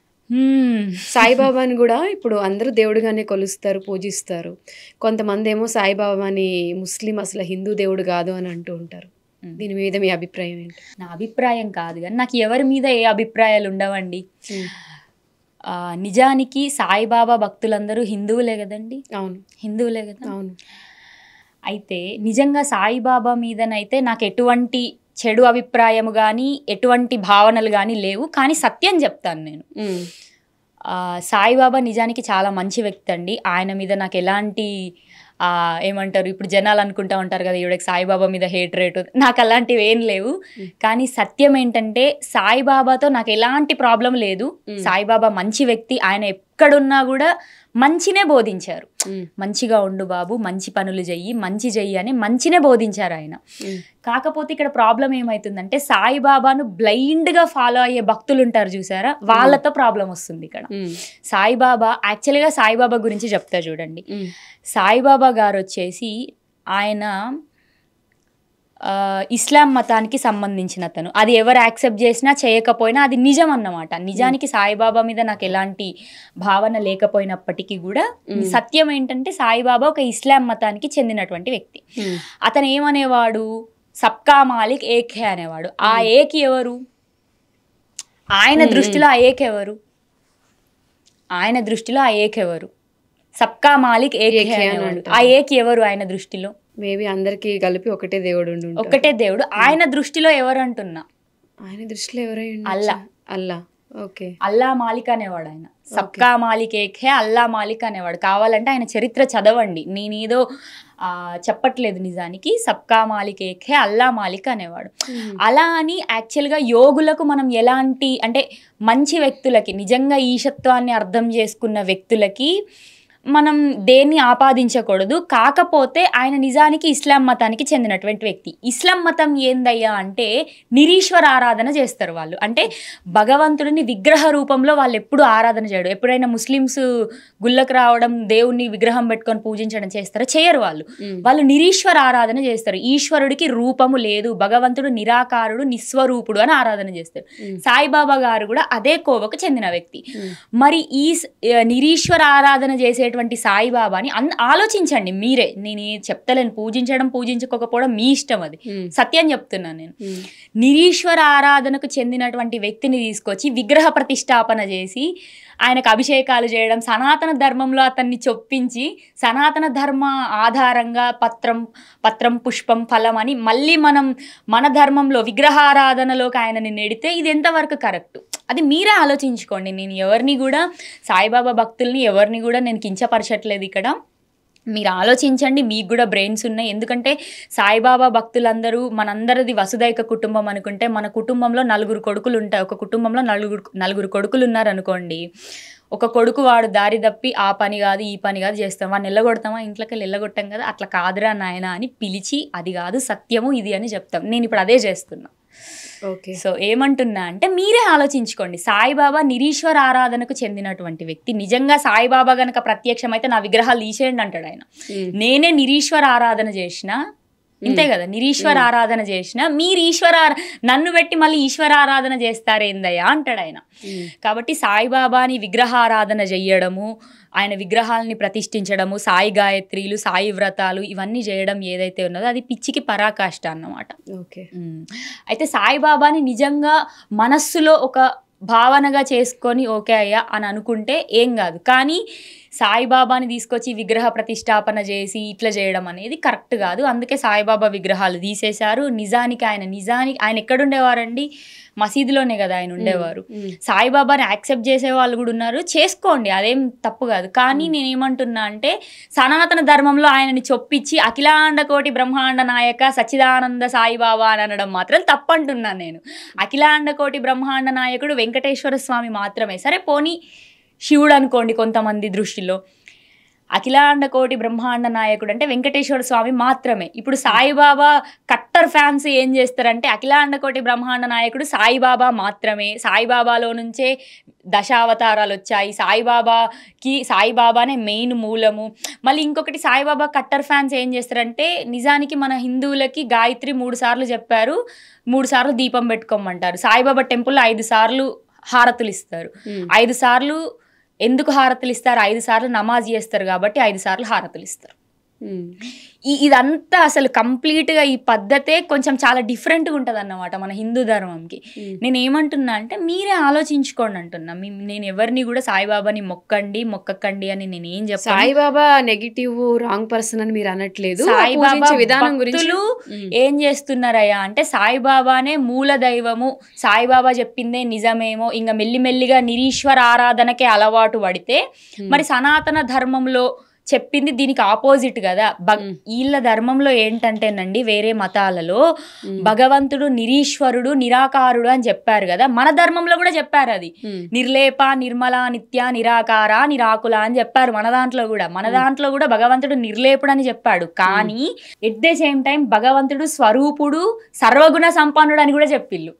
సాయిబాబాని కూడా ఇప్పుడు అందరూ దేవుడిగానే కొలుస్తారు, పూజిస్తారు. కొంతమంది ఏమో సాయిబాబాని ముస్లిం అసలు హిందూ దేవుడు కాదు అని అంటూ ఉంటారు. దీని మీద మీ అభిప్రాయం ఏంటి? నా అభిప్రాయం కాదు కానీ నాకు ఎవరి మీద ఏ అభిప్రాయాలు ఉండవండి. నిజానికి సాయిబాబా భక్తులందరూ హిందువులే కదండి. అవును, హిందువులే కదా. అవును. అయితే నిజంగా సాయిబాబా మీదనైతే నాకు ఎటువంటి చెడు అభిప్రాయము కానీ ఎటువంటి భావనలు కానీ లేవు. కానీ సత్యం చెప్తాను నేను. సాయిబాబా నిజానికి చాలా మంచి వ్యక్తి అండి. ఆయన మీద నాకు ఎలాంటి ఏమంటారు, ఇప్పుడు జనాలు అనుకుంటా ఉంటారు కదా ఈవిడకి సాయిబాబా మీద హేట్ రేటు, నాకు అలాంటివి ఏం లేవు. కానీ సత్యం ఏంటంటే సాయిబాబాతో నాకు ఎలాంటి ప్రాబ్లం లేదు. సాయిబాబా మంచి వ్యక్తి. ఆయన ఎక్కడున్నా కూడా మంచినే బోధించారు. మంచిగా ఉండు బాబు, మంచి పనులు చెయ్యి, మంచి చెయ్యి అని మంచినే బోధించారు ఆయన. కాకపోతే ఇక్కడ ప్రాబ్లం ఏమవుతుందంటే సాయిబాబాను బ్లైండ్గా ఫాలో అయ్యే భక్తులు ఉంటారు చూసారా, వాళ్ళతో ప్రాబ్లం వస్తుంది ఇక్కడ. సాయిబాబా యాక్చువల్గా సాయిబాబా గురించి చెప్తా చూడండి. సాయిబాబా గారు వచ్చేసి ఆయన ఇస్లాం మతానికి సంబంధించిన అతను. అది ఎవరు యాక్సెప్ట్ చేసినా చేయకపోయినా అది నిజం అన్నమాట. నిజానికి సాయిబాబా మీద నాకు ఎలాంటి భావన లేకపోయినప్పటికీ కూడా సత్యం ఏంటంటే సాయిబాబా ఒక ఇస్లాం మతానికి చెందినటువంటి వ్యక్తి. అతను ఏమనేవాడు, సబ్కా మాలిక్ ఏక్ హే అనేవాడు. ఆ ఏక్ ఎవరు? ఆయన దృష్టిలో ఆ ఏక్ ఎవరు? ఆయన దృష్టిలో ఆ ఏక్ ఎవరు? సబ్కా మాలిక్ ఏక్ హే అనేవాడు. ఆ ఏక్ ఎవరు ఆయన దృష్టిలో? మేబీ అందరికి కలిపి ఒకటే దేవుడు, ఒకటే దేవుడు. ఆయన దృష్టిలో ఎవరు అంటున్నా? ఆయన దృష్టిలో ఎవరై? అల్లా. అల్లా. ఓకే. అల్లా మాలిక్ అనేవాడు ఆయన. సబ్కా మాలిక్ ఏక్ హే, అల్లా మాలిక్ అనేవాడు. కావాలంటే ఆయన చరిత్ర చదవండి, నేనేదో చెప్పట్లేదు. నిజానికి సబ్కా మాలిక్ ఏక్ హే, అల్లా మాలిక్ అనేవాడు. అలా అని యాక్చువల్గా యోగులకు మనం ఎలాంటి అంటే మంచి వ్యక్తులకి, నిజంగా ఈశత్వాన్ని అర్థం చేసుకున్న వ్యక్తులకి మనం దేన్ని ఆపాదించకూడదు. కాకపోతే ఆయన నిజానికి ఇస్లాం మతానికి చెందినటువంటి వ్యక్తి. ఇస్లాం మతం ఏందయ్యా అంటే నిరీశ్వర ఆరాధన చేస్తారు వాళ్ళు. అంటే భగవంతుడిని విగ్రహ రూపంలో వాళ్ళు ఎప్పుడు ఆరాధన చేయడం. ఎప్పుడైనా ముస్లిమ్స్ గుళ్ళకు రావడం, దేవుణ్ణి విగ్రహం పెట్టుకొని పూజించడం చేస్తారో? చేయరు వాళ్ళు. వాళ్ళు నిరీశ్వర ఆరాధన చేస్తారు. ఈశ్వరుడికి రూపము లేదు, భగవంతుడు నిరాకారుడు, నిస్వరూపుడు అని ఆరాధన చేస్తారు. సాయిబాబా గారు కూడా అదే కోవకు చెందిన వ్యక్తి. మరి ఈ నిరీశ్వర ఆరాధన చేసే సాయిబాబాని ఆలోచించండి మీరే. నేను చెప్తలేను, పూజించడం పూజించుకోకపోవడం మీ ఇష్టం, అది సత్యం చెప్తున్నాను నేను. నిరీశ్వర ఆరాధనకు చెందినటువంటి వ్యక్తిని తీసుకొచ్చి విగ్రహ ప్రతిష్టాపన చేసి ఆయనకు అభిషేకాలు చేయడం, సనాతన ధర్మంలో అతన్ని చొప్పించి సనాతన ధర్మ ఆధారంగా పత్రం పుష్పం ఫలం అని మళ్ళీ మన ధర్మంలో విగ్రహారాధనలోకి ఆయనని నెడితే ఇది ఎంతవరకు కరెక్ట్? అది మీరే ఆలోచించుకోండి. నేను ఎవరిని కూడా, సాయిబాబా భక్తుల్ని ఎవరిని కూడా నేను కించపరచట్లేదు ఇక్కడ. మీరు ఆలోచించండి, మీకు కూడా బ్రెయిన్స్ ఉన్నాయి. ఎందుకంటే సాయిబాబా భక్తులందరూ మనందరిది వసుదైక కుటుంబం అనుకుంటే మన కుటుంబంలో 4 కొడుకులు ఉంటాయి. ఒక కుటుంబంలో నలుగురు కొడుకులు ఉన్నారనుకోండి. ఒక కొడుకు వాడు దారి తప్పి ఆ పని కాదు ఈ పని కాదు చేస్తాం, వాడిని ఎల్లగొడతామా? ఇంట్లోకి వెళ్ళి ఎల్లగొట్టాం కదా. అట్లా కాదురా నాయన అని పిలిచి అది కాదు సత్యము ఇది అని చెప్తాం. నేను ఇప్పుడు అదే చేస్తున్నా. ఓకే. సో ఏమంటున్నా అంటే మీరే ఆలోచించుకోండి. సాయిబాబా నిరీశ్వర ఆరాధనకు చెందినటువంటి వ్యక్తి. నిజంగా సాయిబాబా గనక ప్రత్యక్షమైతే నా విగ్రహాలు తీసేయండి అంటాడు ఆయన. నేనే నిరీశ్వర ఆరాధన చేసిన, ఇంతే కదా, నిరీశ్వర ఆరాధన చేసిన, మీరు నన్ను పెట్టి మళ్ళీ ఈశ్వర ఆరాధన చేస్తారేందయ్యా అంటాడు ఆయన. కాబట్టి సాయిబాబాని విగ్రహారాధన చెయ్యడము, ఆయన విగ్రహాలని ప్రతిష్ఠించడము, సాయి గాయత్రీలు, సాయి వ్రతాలు ఇవన్నీ చేయడం ఏదైతే ఉన్నదో అది పిచ్చికి పరాకాష్ట అన్నమాట. ఓకే. అయితే సాయిబాబాని నిజంగా మనస్సులో ఒక భావనగా చేసుకొని ఓకే అయ్యా అని అనుకుంటే ఏం కాదు. కానీ సాయిబాబాని తీసుకొచ్చి విగ్రహ ప్రతిష్టాపన చేసి ఇట్లా చేయడం అనేది కరెక్ట్ కాదు. అందుకే సాయిబాబా విగ్రహాలు తీసేశారు. నిజానికి ఆయన ఎక్కడుండేవారండి? మసీదులోనే కదా ఆయన ఉండేవారు. సాయిబాబాని యాక్సెప్ట్ చేసే వాళ్ళు కూడా ఉన్నారు, చేసుకోండి, అదేం తప్పు కాదు. కానీ నేనేమంటున్నా అంటే సనాతన ధర్మంలో ఆయనని చొప్పించి అఖిలాండ కోటి బ్రహ్మాండ నాయక సచ్చిదానంద సాయిబాబా అని అనడం మాత్రం తప్పంటున్నాను నేను. అఖిలాండ కోటి బ్రహ్మాండ నాయకుడు వెంకటేశ్వర స్వామి మాత్రమే. సరే పోనీ శివుడు అనుకోండి కొంతమంది దృష్టిలో. అఖిలాండ కోటి బ్రహ్మాండ నాయకుడు అంటే వెంకటేశ్వర స్వామి మాత్రమే. ఇప్పుడు సాయిబాబా కట్టర్ ఫ్యాన్స్ ఏం చేస్తారంటే అఖిలాండ కోటి బ్రహ్మాండ నాయకుడు సాయిబాబా మాత్రమే, సాయిబాబాలో నుంచే దశావతారాలు వచ్చాయి, సాయిబాబానే మెయిన్ మూలము. మళ్ళీ ఇంకొకటి సాయిబాబా కట్టర్ ఫ్యాన్స్ ఏం చేస్తారంటే నిజానికి మన హిందువులకి గాయత్రి 3 సార్లు చెప్పారు, 3 సార్లు దీపం పెట్టుకోమంటారు. సాయిబాబా టెంపుల్లో 5 సార్లు హారతులు ఇస్తారు. 5 సార్లు ఎందుకు హారతులు ఇస్తారు? 5 సార్లు నమాజ్ చేస్తారు కాబట్టి 5 సార్లు హారతులు ఇస్తారు. ఇదంతా అసలు కంప్లీట్గా ఈ పద్ధతే కొంచెం చాలా డిఫరెంట్గా ఉంటుంది అన్నమాట మన హిందూ ధర్మంకి. నేను ఏమంటున్నా అంటే మీరే ఆలోచించుకోండి అంటున్నా. నేను ఎవరిని కూడా సాయిబాబాని మొక్కకండి అని నేను ఏం చెప్పాను. సాయిబాబా నెగిటివ్ రాంగ్ పర్సన్ అని మీరు అనట్లేదు. సాయిబాబా విధానం గురించి ఏం చేస్తున్నారయ్యా అంటే సాయిబాబానే మూల దైవము, సాయిబాబా చెప్పిందే నిజమేమో, ఇంకా మెల్లిమెల్లిగా నిరీశ్వర ఆరాధనకే అలవాటు పడితే మరి సనాతన ధర్మంలో చెప్పింది దీనికి ఆపోజిట్ కదా. వీళ్ళ ధర్మంలో ఏంటంటేనండి వేరే మతాలలో భగవంతుడు నిరీశ్వరుడు నిరాకారుడు అని చెప్పారు కదా. మన ధర్మంలో కూడా చెప్పారు అది నిర్లేప నిర్మల నిత్య నిరాకార నిరాకుల అని చెప్పారు. మన దాంట్లో కూడా భగవంతుడు నిర్లేపుడు అని చెప్పాడు. కానీ ఎట్ ద సేమ్ టైం భగవంతుడు స్వరూపుడు సర్వగుణ సంపన్నుడు అని కూడా చెప్పిళ్ళు.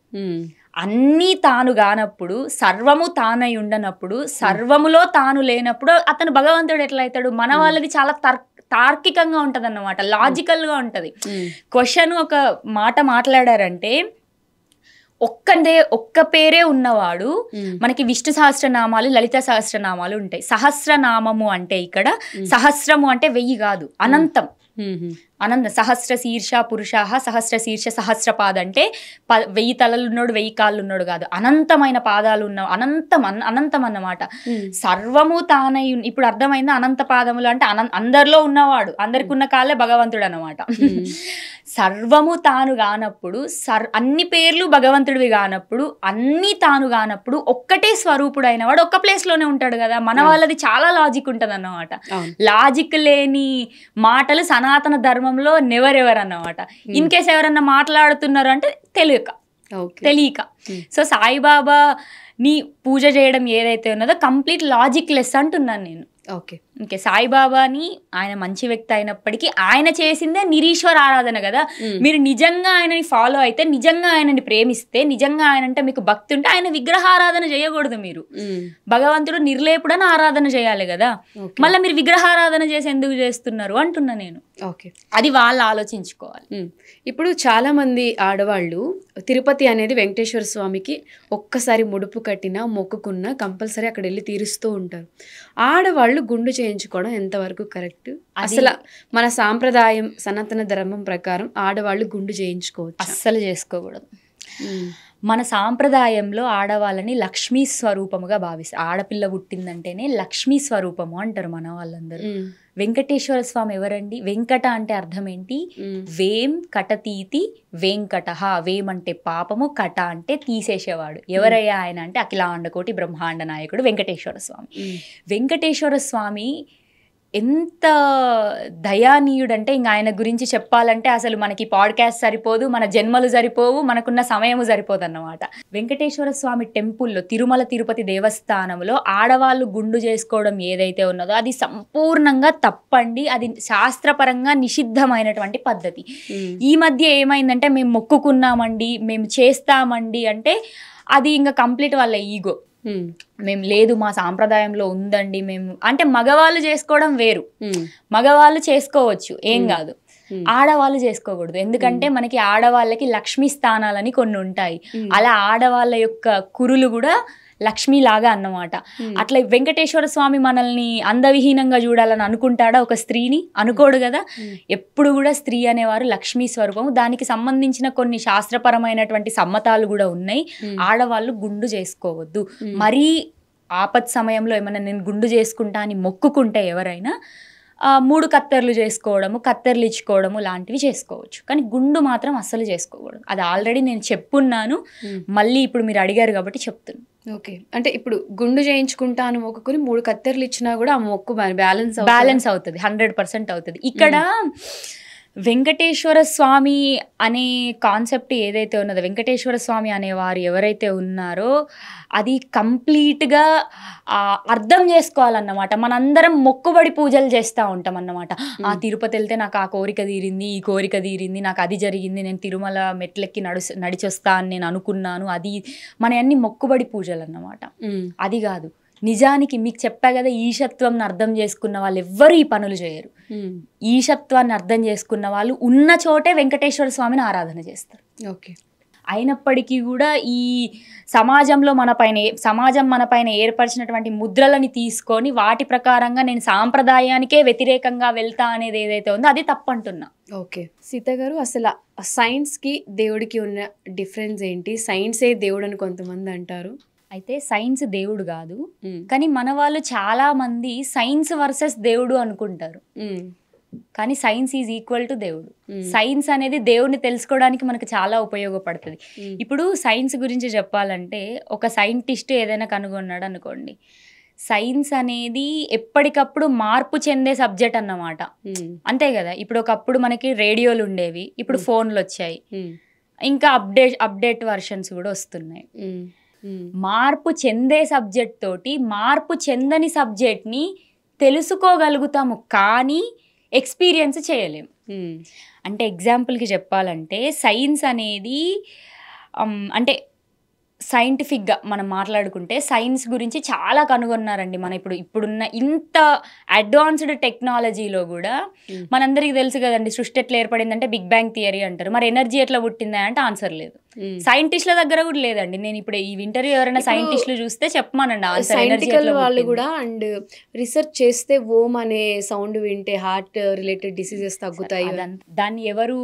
అన్నీ తాను కానప్పుడు, సర్వము తానై ఉండనప్పుడు, సర్వములో తాను లేనప్పుడు అతను భగవంతుడు ఎట్లా అవుతాడు? మన వాళ్ళది చాలా తార్కికంగా ఉంటది అన్నమాట, లాజికల్ గా ఉంటది. క్వశ్చన్ ఒక మాట మాట్లాడారంటే ఒక్క పేరే ఉన్నవాడు, మనకి విష్ణు సహస్రనామాలు లలిత సహస్రనామాలు ఉంటాయి. సహస్రనామము అంటే ఇక్కడ సహస్రము అంటే 1000 కాదు, అనంతం. అనంత సహస్ర శీర్ష పురుషాహ సహస్ర శీర్ష సహస్రపాద అంటే 1000 తలలు ఉన్నాడు 1000 కాళ్ళు ఉన్నాడు కాదు, అనంతమైన పాదాలు ఉన్న అనంతం అన్నమాట. సర్వము తానై ఇప్పుడు అర్థమైంది. అనంత పాదములు అంటే అందరిలో ఉన్నవాడు, అందరికి ఉన్న కాళ్ళే భగవంతుడు అన్నమాట. సర్వము తాను కానప్పుడు, అన్ని పేర్లు భగవంతుడివి కానప్పుడు, అన్ని తాను కానప్పుడు ఒక్కటే స్వరూపుడు అయిన వాడు ఒక్క ప్లేస్ లోనే ఉంటాడు కదా. మన వాళ్ళది చాలా లాజిక్ ఉంటది అన్నమాట. లాజిక్ లేని మాటలు సనాతన ధర్మంలో నెవర్ ఎవర్ అన్నమాట. ఇన్ కేస్ ఎవరన్నా మాట్లాడుతున్నారు అంటే తెలియక. సో సాయిబాబా నీ పూజ చేయడం ఏదైతే ఉన్నదో కంప్లీట్ లాజిక్ లెస్ అంటున్నాను నేను. ఓకే సాయిబాబాని ఆయన మంచి వ్యక్తి అయినప్పటికీ ఆయన చేసిందే నిరీశ్వర ఆరాధన కదా. మీరు నిజంగా ఆయనని ఫాలో అయితే, నిజంగా ఆయనని ప్రేమిస్తే, నిజంగా ఆయన అంటే మీకు భక్తి ఉంటే ఆయన విగ్రహారాధన చేయకూడదు. మీరు భగవంతుడు నిర్లేపుడని ఆరాధన చేయాలి కదా. మళ్ళీ మీరు విగ్రహారాధన చేసి ఎందుకు చేస్తున్నారు అంటున్నా నేను. అది వాళ్ళు ఆలోచించుకోవాలి. ఇప్పుడు చాలా మంది ఆడవాళ్ళు తిరుపతి అనేది వెంకటేశ్వర స్వామికి ఒక్కసారి ముడుపు కట్టినా మొక్కుకున్నా కంపల్సరీ అక్కడ వెళ్ళి తీరుస్తూ ఉంటారు. ఆడవాళ్ళు గుండు చేయించుకోవడం ఎంతవరకు కరెక్ట్? అసలు మన సాంప్రదాయం సనాతన ధర్మం ప్రకారం ఆడవాళ్ళు గుండు చేయించుకోవచ్చు? అస్సలు చేసుకోకూడదు. మన సాంప్రదాయంలో ఆడవాళ్ళని లక్ష్మీ స్వరూపముగా భావిస్తారు. ఆడపిల్ల పుట్టిందంటేనే లక్ష్మీ స్వరూపము అంటారు మన వాళ్ళందరూ. వెంకటేశ్వర స్వామి ఎవరండి? వెంకట అంటే అర్థం ఏంటి? వేం కటతీతి వెంకట. వేం అంటే పాపము, కట అంటే తీసేసేవాడు. ఎవరయ్యా ఆయన అంటే అఖిలాండకోటి బ్రహ్మాండ నాయకుడు వెంకటేశ్వర స్వామి. వెంకటేశ్వర స్వామి ఎంత దయానీయుడంటే ఇంకా ఆయన గురించి చెప్పాలంటే అసలు మనకి పాడ్కాస్ట్ సరిపోదు, మన జన్మలు సరిపోవు, మనకున్న సమయము సరిపోదు అన్నమాట. వెంకటేశ్వర స్వామి టెంపుల్లో తిరుమల తిరుపతి దేవస్థానంలో ఆడవాళ్ళు గుండు చేసుకోవడం ఏదైతే ఉన్నదో అది సంపూర్ణంగా తప్పండి. అది శాస్త్రపరంగా నిషిద్ధమైనటువంటి పద్ధతి. ఈ మధ్య ఏమైందంటే మేము మొక్కుకున్నామండి, మేము చేస్తామండి అంటే అది ఇంకా కంప్లీట్ వాళ్ళ ఈగో. మేము లేదు మా సాంప్రదాయంలో ఉందండి మేము అంటే. మగవాళ్ళు చేసుకోవడం వేరు, మగవాళ్ళు చేసుకోవచ్చు ఏం కాదు, ఆడవాళ్ళు చేసుకోకూడదు. ఎందుకంటే మనకి ఆడవాళ్ళకి లక్ష్మీ స్థానాలని కొన్ని ఉంటాయి. అలా ఆడవాళ్ళ యొక్క కురులు కూడా లక్ష్మీ లాగా అన్నమాట. అట్లా వెంకటేశ్వర స్వామి మనల్ని అందవిహీనంగా చూడాలని అనుకుంటాడా ఒక స్త్రీని? అనుకోడు కదా. ఎప్పుడు కూడా స్త్రీ అనేవారు లక్ష్మీ స్వరూపము. దానికి సంబంధించిన కొన్ని శాస్త్రపరమైనటువంటి సమ్మతాలు కూడా ఉన్నాయి. ఆడవాళ్ళు గుండు చేసుకోవద్దు. మరీ ఆపత్ సమయంలో ఏమన్నా నేను గుండు చేసుకుంటా అని మొక్కుకుంటే ఎవరైనా 3 కత్తెరలు చేసుకోవడము, కత్తెరలు ఇచ్చుకోవడము లాంటివి చేసుకోవచ్చు. కానీ గుండు మాత్రం అస్సలు చేసుకోకూడదు. అది ఆల్రెడీ నేను చెప్పున్నాను, మళ్ళీ ఇప్పుడు మీరు అడిగారు కాబట్టి చెప్తున్నాను. ఓకే, అంటే ఇప్పుడు గుండు చేయించుకుంటాను మొక్కుకుని 3 కత్తెరలు ఇచ్చినా కూడా ఆ మొక్కు బ్యాలెన్స్ అవుతుంది, 100% అవుతుంది. ఇక్కడ వెంకటేశ్వర స్వామి అనే కాన్సెప్ట్ ఏదైతే ఉన్నదో, వెంకటేశ్వర స్వామి అనేవారు ఎవరైతే ఉన్నారో అది కంప్లీట్గా అర్థం చేసుకోవాలన్నమాట. మనందరం మొక్కుబడి పూజలు చేస్తూ ఉంటాం అన్నమాట. ఆ తిరుపతి వెళ్తే నాకు ఆ కోరిక తీరింది, ఈ కోరిక తీరింది, నాకు అది జరిగింది, నేను తిరుమల మెట్లెక్కి నడిచొస్తా అని నేను అనుకున్నాను. అది మన అన్ని మొక్కుబడి పూజలు అన్నమాట. అది కాదు. నిజానికి మీకు చెప్పా కదా, ఈశత్వం అర్థం చేసుకున్న వాళ్ళు ఎవ్వరు ఈ పనులు చేయరు. ఈశత్వాన్ని అర్థం చేసుకున్న వాళ్ళు ఉన్న చోటే వెంకటేశ్వర స్వామిని ఆరాధన చేస్తారు. ఓకే, అయినప్పటికీ కూడా ఈ సమాజం మన పైన ఏర్పరిచినటువంటి ముద్రలని తీసుకొని వాటి ప్రకారంగా నేను సాంప్రదాయానికే వ్యతిరేకంగా వెళ్తా అనేది ఏదైతే ఉందో అది తప్పంటున్నా. ఓకే సీత గారు, అసలు సైన్స్కి దేవుడికి ఉన్న డిఫరెన్స్ ఏంటి? సైన్సే దేవుడు అని కొంతమంది అంటారు. అయితే సైన్స్ దేవుడు కాదు, కానీ మన వాళ్ళు చాలా మంది సైన్స్ వర్సెస్ దేవుడు అనుకుంటారు. కానీ సైన్స్ ఈజ్ ఈక్వల్ టు దేవుడు. సైన్స్ అనేది దేవుడిని తెలుసుకోవడానికి మనకు చాలా ఉపయోగపడుతుంది. ఇప్పుడు సైన్స్ గురించి చెప్పాలంటే ఒక సైంటిస్ట్ ఏదైనా కనుగొన్నాడు అనుకోండి, సైన్స్ అనేది ఎప్పటికప్పుడు మార్పు చెందే సబ్జెక్ట్ అన్నమాట. అంతే కదా, ఇప్పుడు ఒకప్పుడు మనకి రేడియోలు ఉండేవి, ఇప్పుడు ఫోన్లు వచ్చాయి, ఇంకా అప్డేట్ వర్షన్స్ కూడా వస్తున్నాయి. మార్పు చెందే సబ్జెక్ట్ తోటి మార్పు చెందని సబ్జెక్ట్ని తెలుసుకోగలుగుతాము, కానీ ఎక్స్పీరియన్స్ చేయలేము. అంటే ఎగ్జాంపుల్కి చెప్పాలంటే సైన్స్ అనేది అంటే సైంటిఫిక్గా మనం మాట్లాడుకుంటే సైన్స్ గురించి చాలా కనుగొన్నారండి. మన ఇప్పుడున్న ఇంత అడ్వాన్స్డ్ టెక్నాలజీలో కూడా మనందరికీ తెలుసు కదండి, సృష్టి ఎట్లా ఏర్పడిందంటే బిగ్ బ్యాంగ్ థియరీ అంటారు. మరి ఎనర్జీ ఎట్లా పుట్టిందా అంటే ఆన్సర్ లేదు. సైంటిస్టుల దగ్గర కూడా లేదండి. నేను ఇప్పుడు ఈ ఇంటర్వ్యూ ఎవరైనా సైంటిస్టులు చూస్తే చెప్పమానండి ఆన్సర్. సైంటికల్ వాళ్ళు కూడా అండ్ రీసెర్చ్ చేస్తే ఓమ్ అనే సౌండ్ వింటే హార్ట్ రిలేటెడ్ డిసీజెస్ తగ్గుతాయి. దాన్ని ఎవరు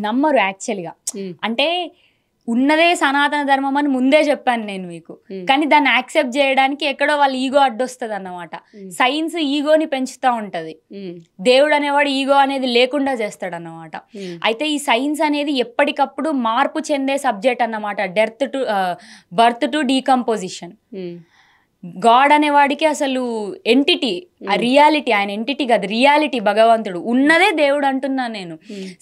నమ్మరు యాక్చువల్గా. అంటే ఉన్నదే సనాతన ధర్మం అని ముందే చెప్పాను నేను మీకు, కానీ దాన్ని యాక్సెప్ట్ చేయడానికి ఎక్కడో వాళ్ళ ఈగో అడ్డొస్తుంది అన్నమాట. సైన్స్ ఈగోని పెంచుతూ ఉంటది, దేవుడు అనేవాడు ఈగో అనేది లేకుండా చేస్తాడు అన్నమాట. అయితే ఈ సైన్స్ అనేది ఎప్పటికప్పుడు మార్పు చెందే సబ్జెక్ట్ అన్నమాట. Birth to decomposition. గాడ్ అనేవాడికి అసలు ఎంటిటీ, రియాలిటీ, ఆయన ఎంటిటీ కాదు, రియాలిటీ భగవంతుడు, ఉన్నదే దేవుడు అంటున్నా నేను.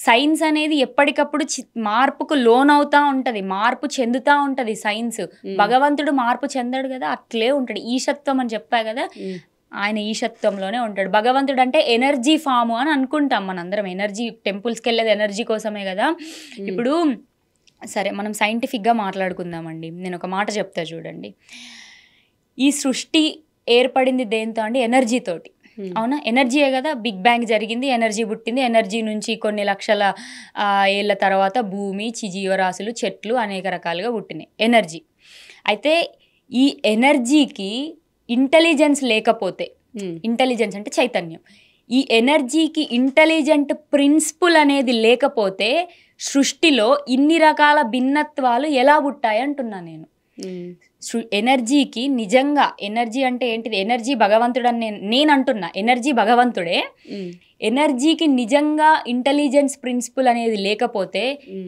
సైన్స్ అనేది ఎప్పటికప్పుడు మార్పుకు లోన్ అవుతా ఉంటది, మార్పు చెందుతా ఉంటది సైన్స్. భగవంతుడు మార్పు చెందాడు కదా, అట్లే ఉంటాడు. ఈశత్వం అని చెప్పా కదా, ఆయన ఈశత్వంలోనే ఉంటాడు. భగవంతుడు అంటే ఎనర్జీ ఫామ్ అని అనుకుంటాం మనందరం. ఎనర్జీ, టెంపుల్స్కి వెళ్ళేది ఎనర్జీ కోసమే కదా. ఇప్పుడు సరే మనం సైంటిఫిక్గా మాట్లాడుకుందామండి. నేను ఒక మాట చెప్తా చూడండి. ఈ సృష్టి ఏర్పడింది దేంతో అండి? ఎనర్జీ తోటి, అవునా? ఎనర్జీయే కదా, బిగ్ బ్యాంగ్ జరిగింది, ఎనర్జీ పుట్టింది. ఎనర్జీ నుంచి కొన్ని లక్షల ఏళ్ళ తర్వాత భూమి, జీవరాశులు, చెట్లు అనేక రకాలుగా పుట్టినాయి, ఎనర్జీ. అయితే ఈ ఎనర్జీకి ఇంటెలిజెన్స్ లేకపోతే, ఇంటెలిజెన్స్ అంటే చైతన్యం, ఈ ఎనర్జీకి ఇంటెలిజెంట్ ప్రిన్సిపుల్ అనేది లేకపోతే సృష్టిలో ఇన్ని రకాల భిన్నత్వాలు ఎలా పుట్టాయి అంటున్నా నేను. ఎనర్జీకి నిజంగా, ఎనర్జీ అంటే ఏంటిది? ఎనర్జీ భగవంతుడని నేను అంటున్నా. ఎనర్జీ భగవంతుడే. ఎనర్జీకి నిజంగా ఇంటెలిజెన్స్ ప్రిన్సిపుల్ అనేది లేకపోతే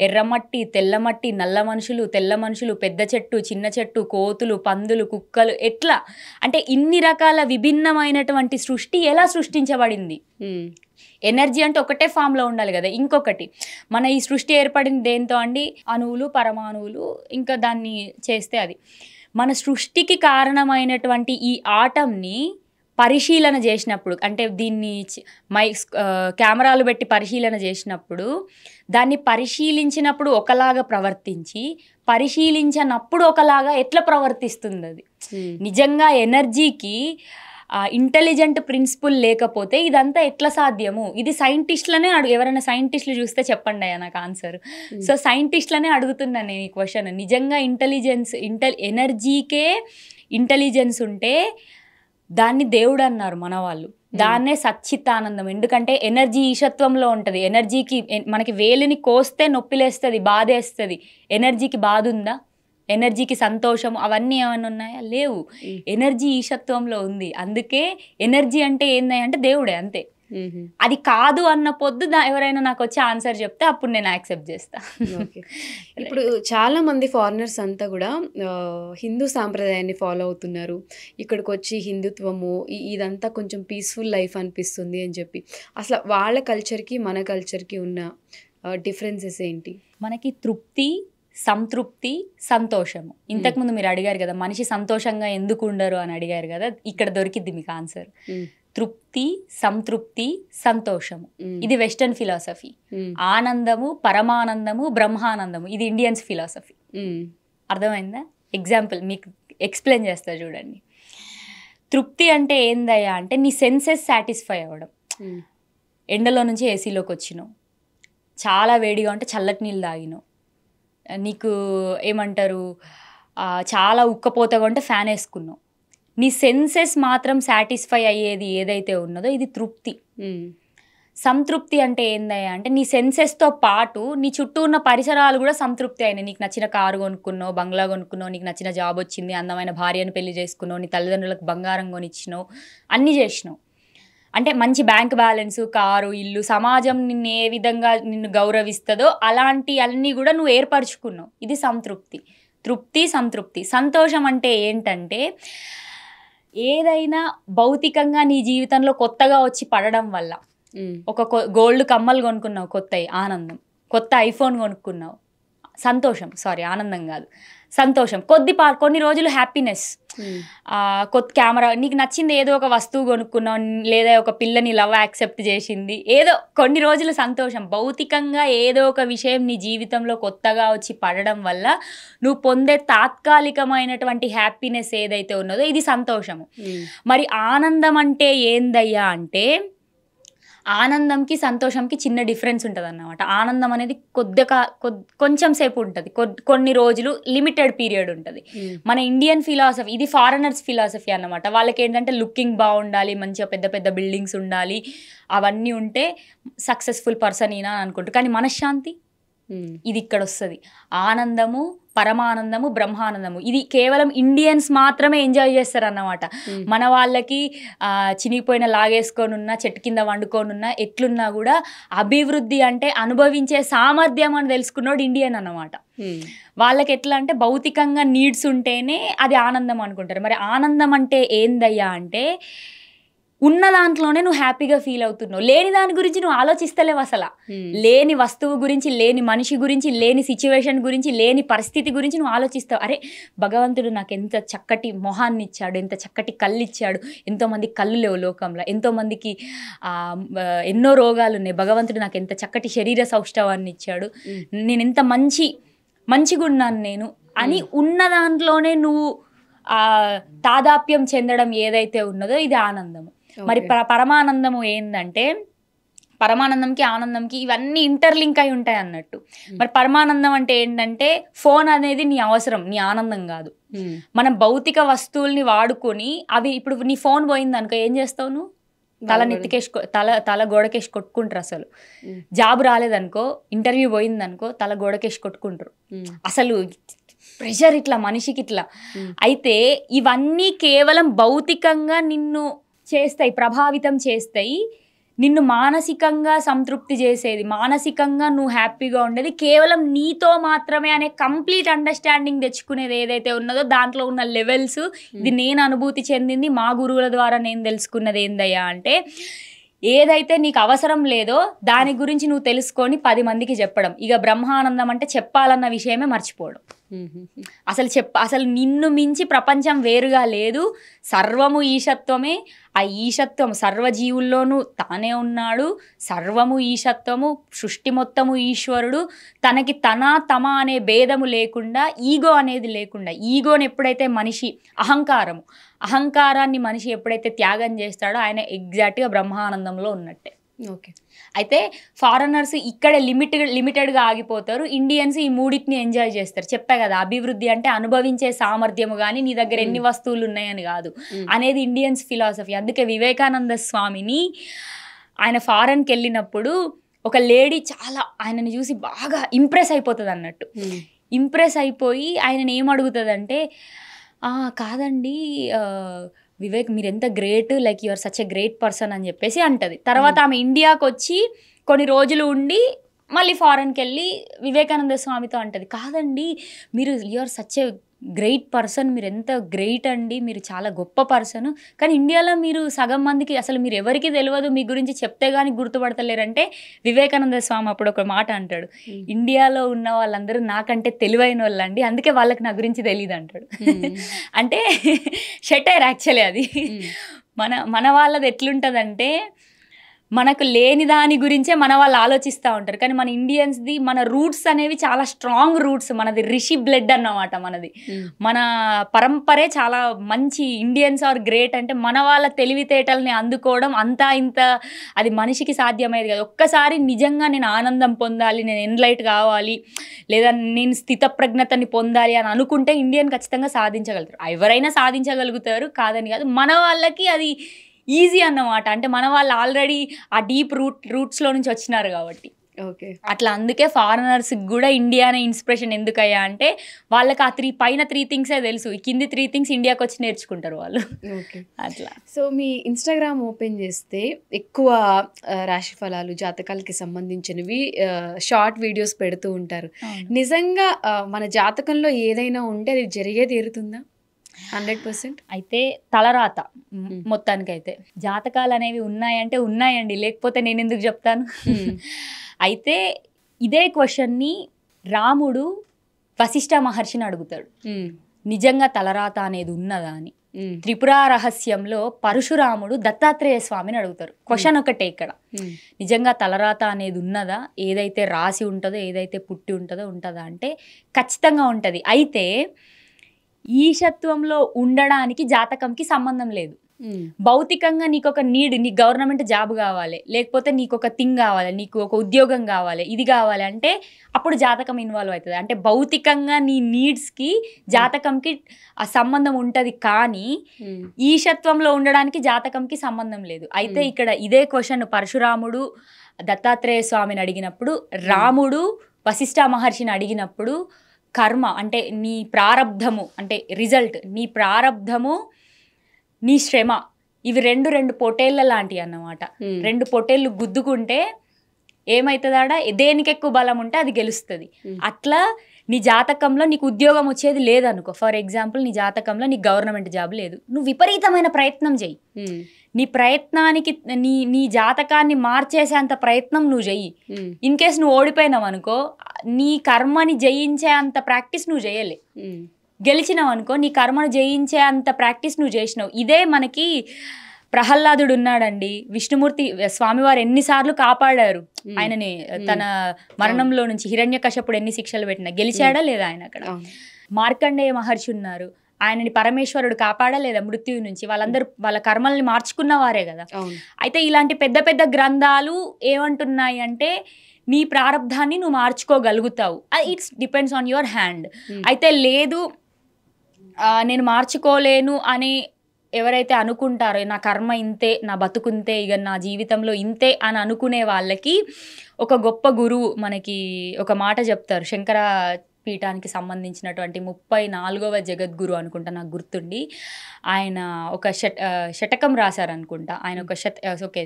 ఎర్రమట్టి, తెల్లమట్టి, నల్ల మనుషులు, తెల్ల మనుషులు, పెద్ద చెట్టు, చిన్న చెట్టు, కోతులు, పందులు, కుక్కలు, ఎట్లా అంటే ఇన్ని రకాల విభిన్నమైనటువంటి సృష్టి ఎలా సృష్టించబడింది? ఎనర్జీ అంటే ఒకటే ఫామ్లో ఉండాలి కదా. ఇంకొకటి, మన ఈ సృష్టి ఏర్పడింది దేంతో అండి? అణువులు, పరమాణువులు, ఇంకా దాన్ని చేస్తే అది. మన సృష్టికి కారణమైనటువంటి ఈ ఆటంని పరిశీలన చేసినప్పుడు, అంటే దీన్ని కెమెరాలు పెట్టి పరిశీలన చేసినప్పుడు, దాన్ని పరిశీలించినప్పుడు ఒకలాగా ప్రవర్తించి పరిశీలించినప్పుడు ఒకలాగా ఎట్లా ప్రవర్తిస్తుంది అది? నిజంగా ఎనర్జీకి ఇంటెలిజెంట్ ప్రిన్సిపుల్ లేకపోతే ఇదంతా ఎట్లా సాధ్యము? ఇది సైంటిస్టులనే ఎవరైనా సైంటిస్టులు చూస్తే చెప్పండి అయ్యా నాకు ఆన్సర్. సో సైంటిస్టులనే అడుగుతున్నాను నేను ఈ క్వశ్చన్. నిజంగా ఎనర్జీకే ఇంటెలిజెన్స్ ఉంటే దాన్ని దేవుడు అన్నారు మన వాళ్ళు. దాన్నే సచ్చిత్తానందం. ఎందుకంటే ఎనర్జీ ఈశత్వంలో ఉంటుంది. ఎనర్జీకి మనకి వేలిని కోస్తే నొప్పిలేస్తుంది, బాధేస్తుంది. ఎనర్జీకి బాధ ఉందా? ఎనర్జీకి సంతోషం అవన్నీ ఏమైనా ఉన్నాయా? లేవు. ఎనర్జీ ఈశత్వంలో ఉంది. అందుకే ఎనర్జీ అంటే ఏంది అంటే దేవుడే, అంతే. అది కాదు అన్న పొద్దు ఎవరైనా నాకు వచ్చి ఆన్సర్ చెప్తే అప్పుడు నేను యాక్సెప్ట్ చేస్తా. ఇప్పుడు చాలా మంది ఫారినర్స్ అంతా కూడా హిందూ సాంప్రదాయాన్ని ఫాలో అవుతున్నారు. ఇక్కడికి వచ్చి హిందుత్వము ఇదంతా కొంచెం పీస్ఫుల్ లైఫ్ అనిపిస్తుంది అని చెప్పి, అసలు వాళ్ళ కల్చర్కి మన కల్చర్కి ఉన్న డిఫరెన్సెస్ ఏంటి? మనకి తృప్తి, సంతృప్తి, సంతోషము. ఇంతకుముందు మీరు అడిగారు కదా మనిషి సంతోషంగా ఎందుకు ఉండరు అని అడిగారు కదా, ఇక్కడ దొరికిద్ది మీకు ఆన్సర్. తృప్తి, సంతృప్తి, సంతోషము, ఇది వెస్టర్న్ ఫిలాసఫీ. ఆనందము, పరమానందము, బ్రహ్మానందము, ఇది ఇండియన్స్ ఫిలాసఫీ. అర్థమైందా? ఎగ్జాంపుల్ మీకు ఎక్స్ప్లెయిన్ చేస్తా చూడండి. తృప్తి అంటే ఏందయ్యా అంటే నీ సెన్సెస్ సాటిస్ఫై అవ్వడం. ఎండలో నుంచి ఏసీలోకి వచ్చినావు, చాలా వేడిగా ఉంటే చల్లటి నీళ్ళు తాగినావు, నీకు ఏమంటారు చాలా ఉక్కపోతగా ఉంటే ఫ్యాన్ వేసుకున్నావు, నీ సెన్సెస్ మాత్రం సాటిస్ఫై అయ్యేది ఏదైతే ఉన్నదో ఇది తృప్తి. సంతృప్తి అంటే ఏందయ్యా అంటే నీ సెన్సెస్తో పాటు నీ చుట్టూ ఉన్న పరిసరాలు కూడా సంతృప్తి అయినాయి. నీకు నచ్చిన కారు కొనుక్కున్నావు, బంగ్లా కొనుక్కున్నావు, నీకు నచ్చిన జాబ్ వచ్చింది, అందమైన భార్యను పెళ్లి చేసుకున్నావు, నీ తల్లిదండ్రులకు బంగారం కొనిచ్చినావు, అన్నీ చేసినావు. అంటే మంచి బ్యాంక్ బ్యాలెన్స్, కారు, ఇల్లు, సమాజం నిన్ను ఏ విధంగా నిన్ను గౌరవిస్తుందో అలాంటి అన్నీ కూడా నువ్వు ఏర్పరచుకున్నావు. ఇది సంతృప్తి. తృప్తి, సంతృప్తి. సంతోషం అంటే ఏంటంటే ఏదైనా భౌతికంగా నీ జీవితంలో కొత్తగా వచ్చి పడడం వల్ల, ఒక గోల్డ్ కమ్మలు కొనుక్కున్నావు కొత్తవి, ఆనందం. కొత్త ఐఫోన్ కొనుక్కున్నావు, సంతోషం. సారీ, ఆనందం కాదు, సంతోషం. కొన్ని రోజులు హ్యాపీనెస్, కొత్త కెమెరా, నీకు నచ్చింది ఏదో ఒక వస్తువు కొనుక్కున్నావు, లేదా ఒక పిల్లని లవ్ యాక్సెప్ట్ చేసింది, ఏదో కొన్ని రోజులు సంతోషం. భౌతికంగా ఏదో ఒక విషయం నీ జీవితంలో కొత్తగా వచ్చి పడడం వల్ల నువ్వు పొందే తాత్కాలికమైనటువంటి హ్యాపీనెస్ ఏదైతే ఉన్నదో ఇది సంతోషము. మరి ఆనందం అంటే ఏందయ్యా అంటే ఆనందంకి సంతోషంకి చిన్న డిఫరెన్స్ ఉంటుంది అన్నమాట. ఆనందం అనేది కొంచెం సేపు ఉంటుంది, కొన్ని రోజులు, లిమిటెడ్ పీరియడ్ ఉంటుంది. మన ఇండియన్ ఫిలాసఫీ, ఇది ఫారెనర్స్ ఫిలాసఫీ అన్నమాట. వాళ్ళకి ఏంటంటే లుకింగ్ బాగుండాలి, మంచిగా పెద్ద పెద్ద బిల్డింగ్స్ ఉండాలి, అవన్నీ ఉంటే సక్సెస్ఫుల్ పర్సన్ ఈయన అనుకుంటారు. కానీ మనశ్శాంతి ఇది ఇక్కడ వస్తుంది. ఆనందము, పరమానందము, బ్రహ్మానందము ఇది కేవలం ఇండియన్స్ మాత్రమే ఎంజాయ్ చేస్తారు అన్నమాట. మన వాళ్ళకి చినిగిపోయిన లాగేసుకొని ఉన్నా, చెట్టు కింద వండుకొని ఉన్నా, ఎట్లున్నా కూడా అభివృద్ధి అంటే అనుభవించే సామర్థ్యం అని తెలుసుకున్నాడు ఇండియన్ అన్నమాట. వాళ్ళకి ఎట్లా అంటే భౌతికంగా నీడ్స్ ఉంటేనే అది ఆనందం అనుకుంటారు. మరి ఆనందం అంటే ఏందయ్యా అంటే ఉన్న దాంట్లోనే నువ్వు హ్యాపీగా ఫీల్ అవుతున్నావు, లేని దాని గురించి నువ్వు ఆలోచిస్తలేవు అసలు. లేని వస్తువు గురించి, లేని మనిషి గురించి, లేని సిచ్యువేషన్ గురించి, లేని పరిస్థితి గురించి నువ్వు ఆలోచిస్తావు. అరే భగవంతుడు నాకు ఎంత చక్కటి మొహాన్ని ఇచ్చాడు, ఎంత చక్కటి కళ్ళు ఇచ్చాడు, ఎంతోమందికి కళ్ళు లేవు లోకంలో, ఎంతోమందికి ఎన్నో రోగాలు ఉన్నాయి, భగవంతుడు నాకు ఎంత చక్కటి శరీర సౌష్ఠవాన్ని ఇచ్చాడు, నేను ఎంత మంచిగా ఉన్నాను నేను అని ఉన్న దాంట్లోనే నువ్వు తాదాప్యం చెందడం ఏదైతే ఉన్నదో ఇది ఆనందము. మరి పరమానందము ఏంటంటే పరమానందంకి ఆనందంకి ఇవన్నీ ఇంటర్లింక్ అయి ఉంటాయి అన్నట్టు. మరి పరమానందం అంటే ఏంటంటే ఫోన్ అనేది నీ అవసరం, నీ ఆనందం కాదు. మనం భౌతిక వస్తువుల్ని వాడుకొని అవి, ఇప్పుడు నీ ఫోన్ పోయింది అనుకో ఏం చేస్తావు నువ్వు? తల గోడకేసి కొట్టుకుంటారు. అసలు జాబ్ రాలేదనుకో, ఇంటర్వ్యూ పోయిందనుకో తల గోడకేసి కొట్టుకుంటారు. అసలు ప్రెషర్ ఇట్లా మనిషికి ఇట్లా. అయితే ఇవన్నీ కేవలం భౌతికంగా నిన్ను చేస్తాయి, ప్రభావితం చేస్తాయి. నిన్ను మానసికంగా సంతృప్తి చేసేది, మానసికంగా నువ్వు హ్యాపీగా ఉండేది కేవలం నీతో మాత్రమే అనే కంప్లీట్ అండర్స్టాండింగ్ తెచ్చుకునేది ఏదైతే ఉన్నదో దాంట్లో ఉన్న లెవెల్స్. ఇది నేను అనుభూతి చెందింది, మా గురువుల ద్వారా నేను తెలుసుకున్నది ఏందయ్యా అంటే ఏదైతే నీకు అవసరం లేదో దాని గురించి నువ్వు తెలుసుకొని 10 మందికి చెప్పడం. ఇక బ్రహ్మానందం అంటే చెప్పాలన్న విషయమే మర్చిపోవడం. అసలు నిన్ను మించి ప్రపంచం వేరుగా లేదు, సర్వము ఈశత్వమే. ఆ ఈశత్వం సర్వజీవుల్లోనూ తానే ఉన్నాడు, సర్వము ఈశత్వము, సృష్టి మొత్తము ఈశ్వరుడు. తనకి తమ అనే భేదము లేకుండా, ఈగో అనేది లేకుండా, ఈగోని ఎప్పుడైతే మనిషి అహంకారాన్ని మనిషి ఎప్పుడైతే త్యాగం చేస్తాడో ఆయన ఎగ్జాక్ట్గా బ్రహ్మానందంలో ఉన్నట్టే. ఓకే. అయితే ఫారెనర్స్ ఇక్కడే లిమిటెడ్గా ఆగిపోతారు, ఇండియన్స్ ఈ మూడింటిని ఎంజాయ్ చేస్తారు. చెప్పా కదా, అభివృద్ధి అంటే అనుభవించే సామర్థ్యము కానీ నీ దగ్గర ఎన్ని వస్తువులు ఉన్నాయని కాదు అనేది ఇండియన్స్ ఫిలాసఫీ. అందుకే వివేకానంద స్వామిని ఆయన ఫారెన్కి వెళ్ళినప్పుడు ఒక లేడీ చాలా ఆయనని చూసి బాగా ఇంప్రెస్ అయిపోతుంది అన్నట్టు. ఇంప్రెస్ అయిపోయి ఆయనని ఏం అడుగుతుందంటే, కాదండి వివేక్ మీరు ఎంత great, like you are such a great person అని చెప్పేసి అంటది. తర్వాత ఆమె ఇండియాకి వచ్చి కొన్ని రోజులు ఉండి మళ్ళీ ఫారెన్కి వెళ్ళి వివేకానంద స్వామితో అంటది, కాదండి మీరు you are such a great person, మీరు ఎంత గ్రేట్ అండి, మీరు చాలా గొప్ప పర్సన్, కానీ ఇండియాలో మీరు సగం మందికి అసలు మీరు ఎవరికి తెలియదు, మీ గురించి చెప్తే కానీ గుర్తుపడతలేరంటే వివేకానంద స్వామి అప్పుడు ఒక మాట అంటాడు, ఇండియాలో ఉన్న వాళ్ళందరూ నాకంటే తెలివైన వాళ్ళండి, అందుకే వాళ్ళకి నా గురించి తెలియదు అంటాడు. అంటే షెటైర్ యాక్చువల్లీ అది. మన వాళ్ళది ఎట్లుంటుందంటే మనకు లేని దాని గురించే మన వాళ్ళు ఆలోచిస్తూ ఉంటారు. కానీ మన ఇండియన్స్ది మన రూట్స్ అనేవి చాలా స్ట్రాంగ్ రూట్స్. మనది రిషి బ్లడ్ అన్నమాట. మనది మన పరంపరే చాలా మంచి. ఇండియన్స్ ఆర్ గ్రేట్ అంటే మన వాళ్ళ తెలివితేటల్ని అందుకోవడం అంతా ఇంత అది మనిషికి సాధ్యమయ్యేది కాదు. ఒక్కసారి నిజంగా నేను ఆనందం పొందాలి, నేను ఎన్లైట్ కావాలి, లేదా నేను స్థితప్రజ్ఞతని పొందాలి అని అనుకుంటే ఇండియన్ ఖచ్చితంగా సాధించగలుగుతారు. ఎవరైనా సాధించగలుగుతారు, కాదని కాదు. మన వాళ్ళకి అది ఈజీ అన్నమాట. అంటే మన వాళ్ళు ఆల్రెడీ ఆ డీప్ రూట్స్లో నుంచి వచ్చినారు కాబట్టి. ఓకే, అట్లా అందుకే ఫారినర్స్కి కూడా ఇండియా అనే ఇన్స్పిరేషన్ ఎందుకయ్యా అంటే వాళ్ళకి ఆ పైన 3 థింగ్సే తెలుసు, ఈ కింది 3 థింగ్స్ ఇండియాకి వచ్చి నేర్చుకుంటారు వాళ్ళు. ఓకే, అట్లా. సో మీ ఇన్స్టాగ్రామ్ ఓపెన్ చేస్తే ఎక్కువ రాశి ఫలాలు, జాతకాలకి సంబంధించినవి షార్ట్ వీడియోస్ పెడుతూ ఉంటారు. నిజంగా మన జాతకంలో ఏదైనా ఉంటే అది జరిగే తీరుతుందా? 100%. అయితే తలరాత మొత్తానికైతే జాతకాలు అనేవి ఉన్నాయంటే ఉన్నాయండి, లేకపోతే నేను ఎందుకు చెప్తాను. అయితే ఇదే క్వశ్చన్ని రాముడు వశిష్ఠ మహర్షిని అడుగుతాడు, నిజంగా తలరాత అనేది ఉన్నదా అని. త్రిపుర రహస్యంలో పరశురాముడు దత్తాత్రేయ స్వామిని అడుగుతారు. క్వశ్చన్ ఒకటే ఇక్కడ, నిజంగా తలరాత అనేది ఉన్నదా, ఏదైతే రాసి ఉంటుందో, ఏదైతే పుట్టి ఉంటుందా అంటే ఖచ్చితంగా ఉంటుంది. అయితే ఈశత్వంలో ఉండడానికి జాతకంకి సంబంధం లేదు. భౌతికంగా నీకు ఒక నీకు గవర్నమెంట్ జాబ్ కావాలి, లేకపోతే నీకు ఒక థింగ్ కావాలి, నీకు ఒక ఉద్యోగం కావాలి, ఇది కావాలి అంటే అప్పుడు జాతకం ఇన్వాల్వ్ అవుతుంది. అంటే భౌతికంగా నీ నీడ్స్కి జాతకంకి ఆ సంబంధం ఉంటుంది, కానీ ఈశత్వంలో ఉండడానికి జాతకంకి సంబంధం లేదు. అయితే ఇక్కడ ఇదే క్వశ్చన్ పరశురాముడు దత్తాత్రేయ స్వామిని అడిగినప్పుడు, రాముడు వశిష్ఠ మహర్షిని అడిగినప్పుడు, కర్మ అంటే నీ ప్రారబ్ధము, అంటే రిజల్ట్, నీ ప్రారబ్ధము, నీ శ్రమ, ఇవి రెండు పొటేళ్ళ లాంటివి అన్నమాట. 2 పొటేళ్ళు గుద్దుకుంటే ఏమవుతుందాడ, దేనికి ఎక్కువ బలం ఉంటే అది గెలుస్తుంది. అట్లా నీ జాతకంలో నీకు ఉద్యోగం వచ్చేది లేదనుకో, ఫర్ ఎగ్జాంపుల్ నీ జాతకంలో నీకు గవర్నమెంట్ జాబ్ లేదు, నువ్వు విపరీతమైన ప్రయత్నం చెయ్యి. నీ ప్రయత్నానికి నీ జాతకాన్ని మార్చేసేంత ప్రయత్నం నువ్వు చెయ్యి. ఇన్ కేస్ నువ్వు ఓడిపోయినావు అనుకో, నీ కర్మని జయించే అంత ప్రాక్టీస్ నువ్వు చేయలే. గెలిచినావు అనుకో, నీ కర్మను జయించే అంత ప్రాక్టీస్ నువ్వు చేసినావు. ఇదే మనకి ప్రహ్లాదుడు ఉన్నాడండి, విష్ణుమూర్తి స్వామివారు ఎన్నిసార్లు కాపాడారు ఆయనని తన మరణంలో నుంచి. హిరణ్యకశపుడు ఎన్ని శిక్షలు పెట్టినా గెలిచాడా లేదా ఆయన అక్కడ. మార్కండేయ మహర్షి ఉన్నారు, ఆయనని పరమేశ్వరుడు కాపాడా లేదా మృత్యువు నుంచి. వాళ్ళందరూ వాళ్ళ కర్మల్ని మార్చుకున్న వారే కదా. అయితే ఇలాంటి పెద్ద పెద్ద గ్రంథాలు ఏమంటున్నాయి అంటే నీ ప్రారంధాన్ని నువ్వు మార్చుకోగలుగుతావు, it's depends on your hand. అయితే లేదు నేను మార్చుకోలేను అని ఎవరైతే అనుకుంటారో, నా కర్మ ఇంతే, నా బతుకుంతే, ఇక నా జీవితంలో ఇంతే అని అనుకునే వాళ్ళకి ఒక గొప్ప గురువు మనకి ఒక మాట చెప్తారు. శంకర పీఠానికి సంబంధించినటువంటి 34వ జగద్గురు అనుకుంటా, నాకు గుర్తుండి. ఆయన ఒక శతకం రాశారనుకుంటా. ఆయన ఒక ఓకే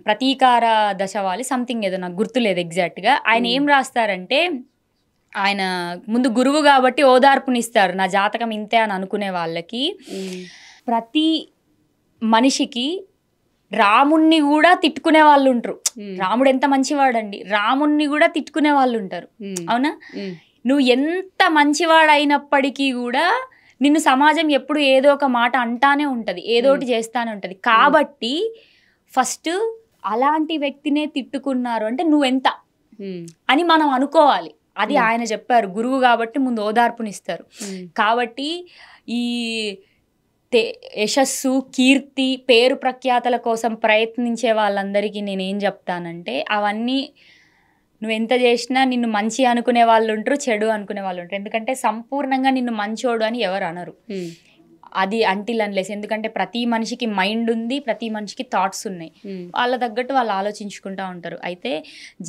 ప్రతీకార దశవాలి సంథింగ్ ఏదో, నాకు గుర్తులేదు ఎగ్జాక్ట్గా. ఆయన ఏం రాస్తారంటే, ఆయన ముందు గురువు కాబట్టి ఓదార్పునిస్తారు, నా జాతకం ఇంతే అని అనుకునే వాళ్ళకి. ప్రతి మనిషికి రాముణ్ణి కూడా తిట్టుకునే వాళ్ళు ఉంటారు. రాముడు ఎంత మంచివాడండి, రాముణ్ణి కూడా తిట్టుకునే వాళ్ళు ఉంటారు, అవునా? నువ్వు ఎంత మంచివాడైనప్పటికీ కూడా నిన్ను సమాజం ఎప్పుడు ఏదో ఒక మాట అంటానే ఉంటుంది, ఏదోటి చేస్తానే ఉంటుంది. కాబట్టి ఫస్ట్ అలాంటి వ్యక్తినే తిట్టుకున్నారు అంటే నువ్వెంత అని మనం అనుకోవాలి. అది ఆయన చెప్పారు, గురువు కాబట్టి ముందు ఓదార్పునిస్తారు. కాబట్టి ఈ యశస్సు, కీర్తి, పేరు ప్రఖ్యాతల కోసం ప్రయత్నించే వాళ్ళందరికీ నేనేం చెప్తానంటే, అవన్నీ నువ్వెంత చేసినా నిన్ను మంచి అనుకునే వాళ్ళు ఉంటారు, చెడు అనుకునే వాళ్ళు ఉంటారు. ఎందుకంటే సంపూర్ణంగా నిన్ను మంచోడు అని ఎవరు అనరు, అది అంటిల్ అన్లెస్. ఎందుకంటే ప్రతి మనిషికి మైండ్ ఉంది, ప్రతి మనిషికి థాట్స్ ఉన్నాయి, వాళ్ళ తగ్గట్టు వాళ్ళు ఆలోచించుకుంటూ ఉంటారు. అయితే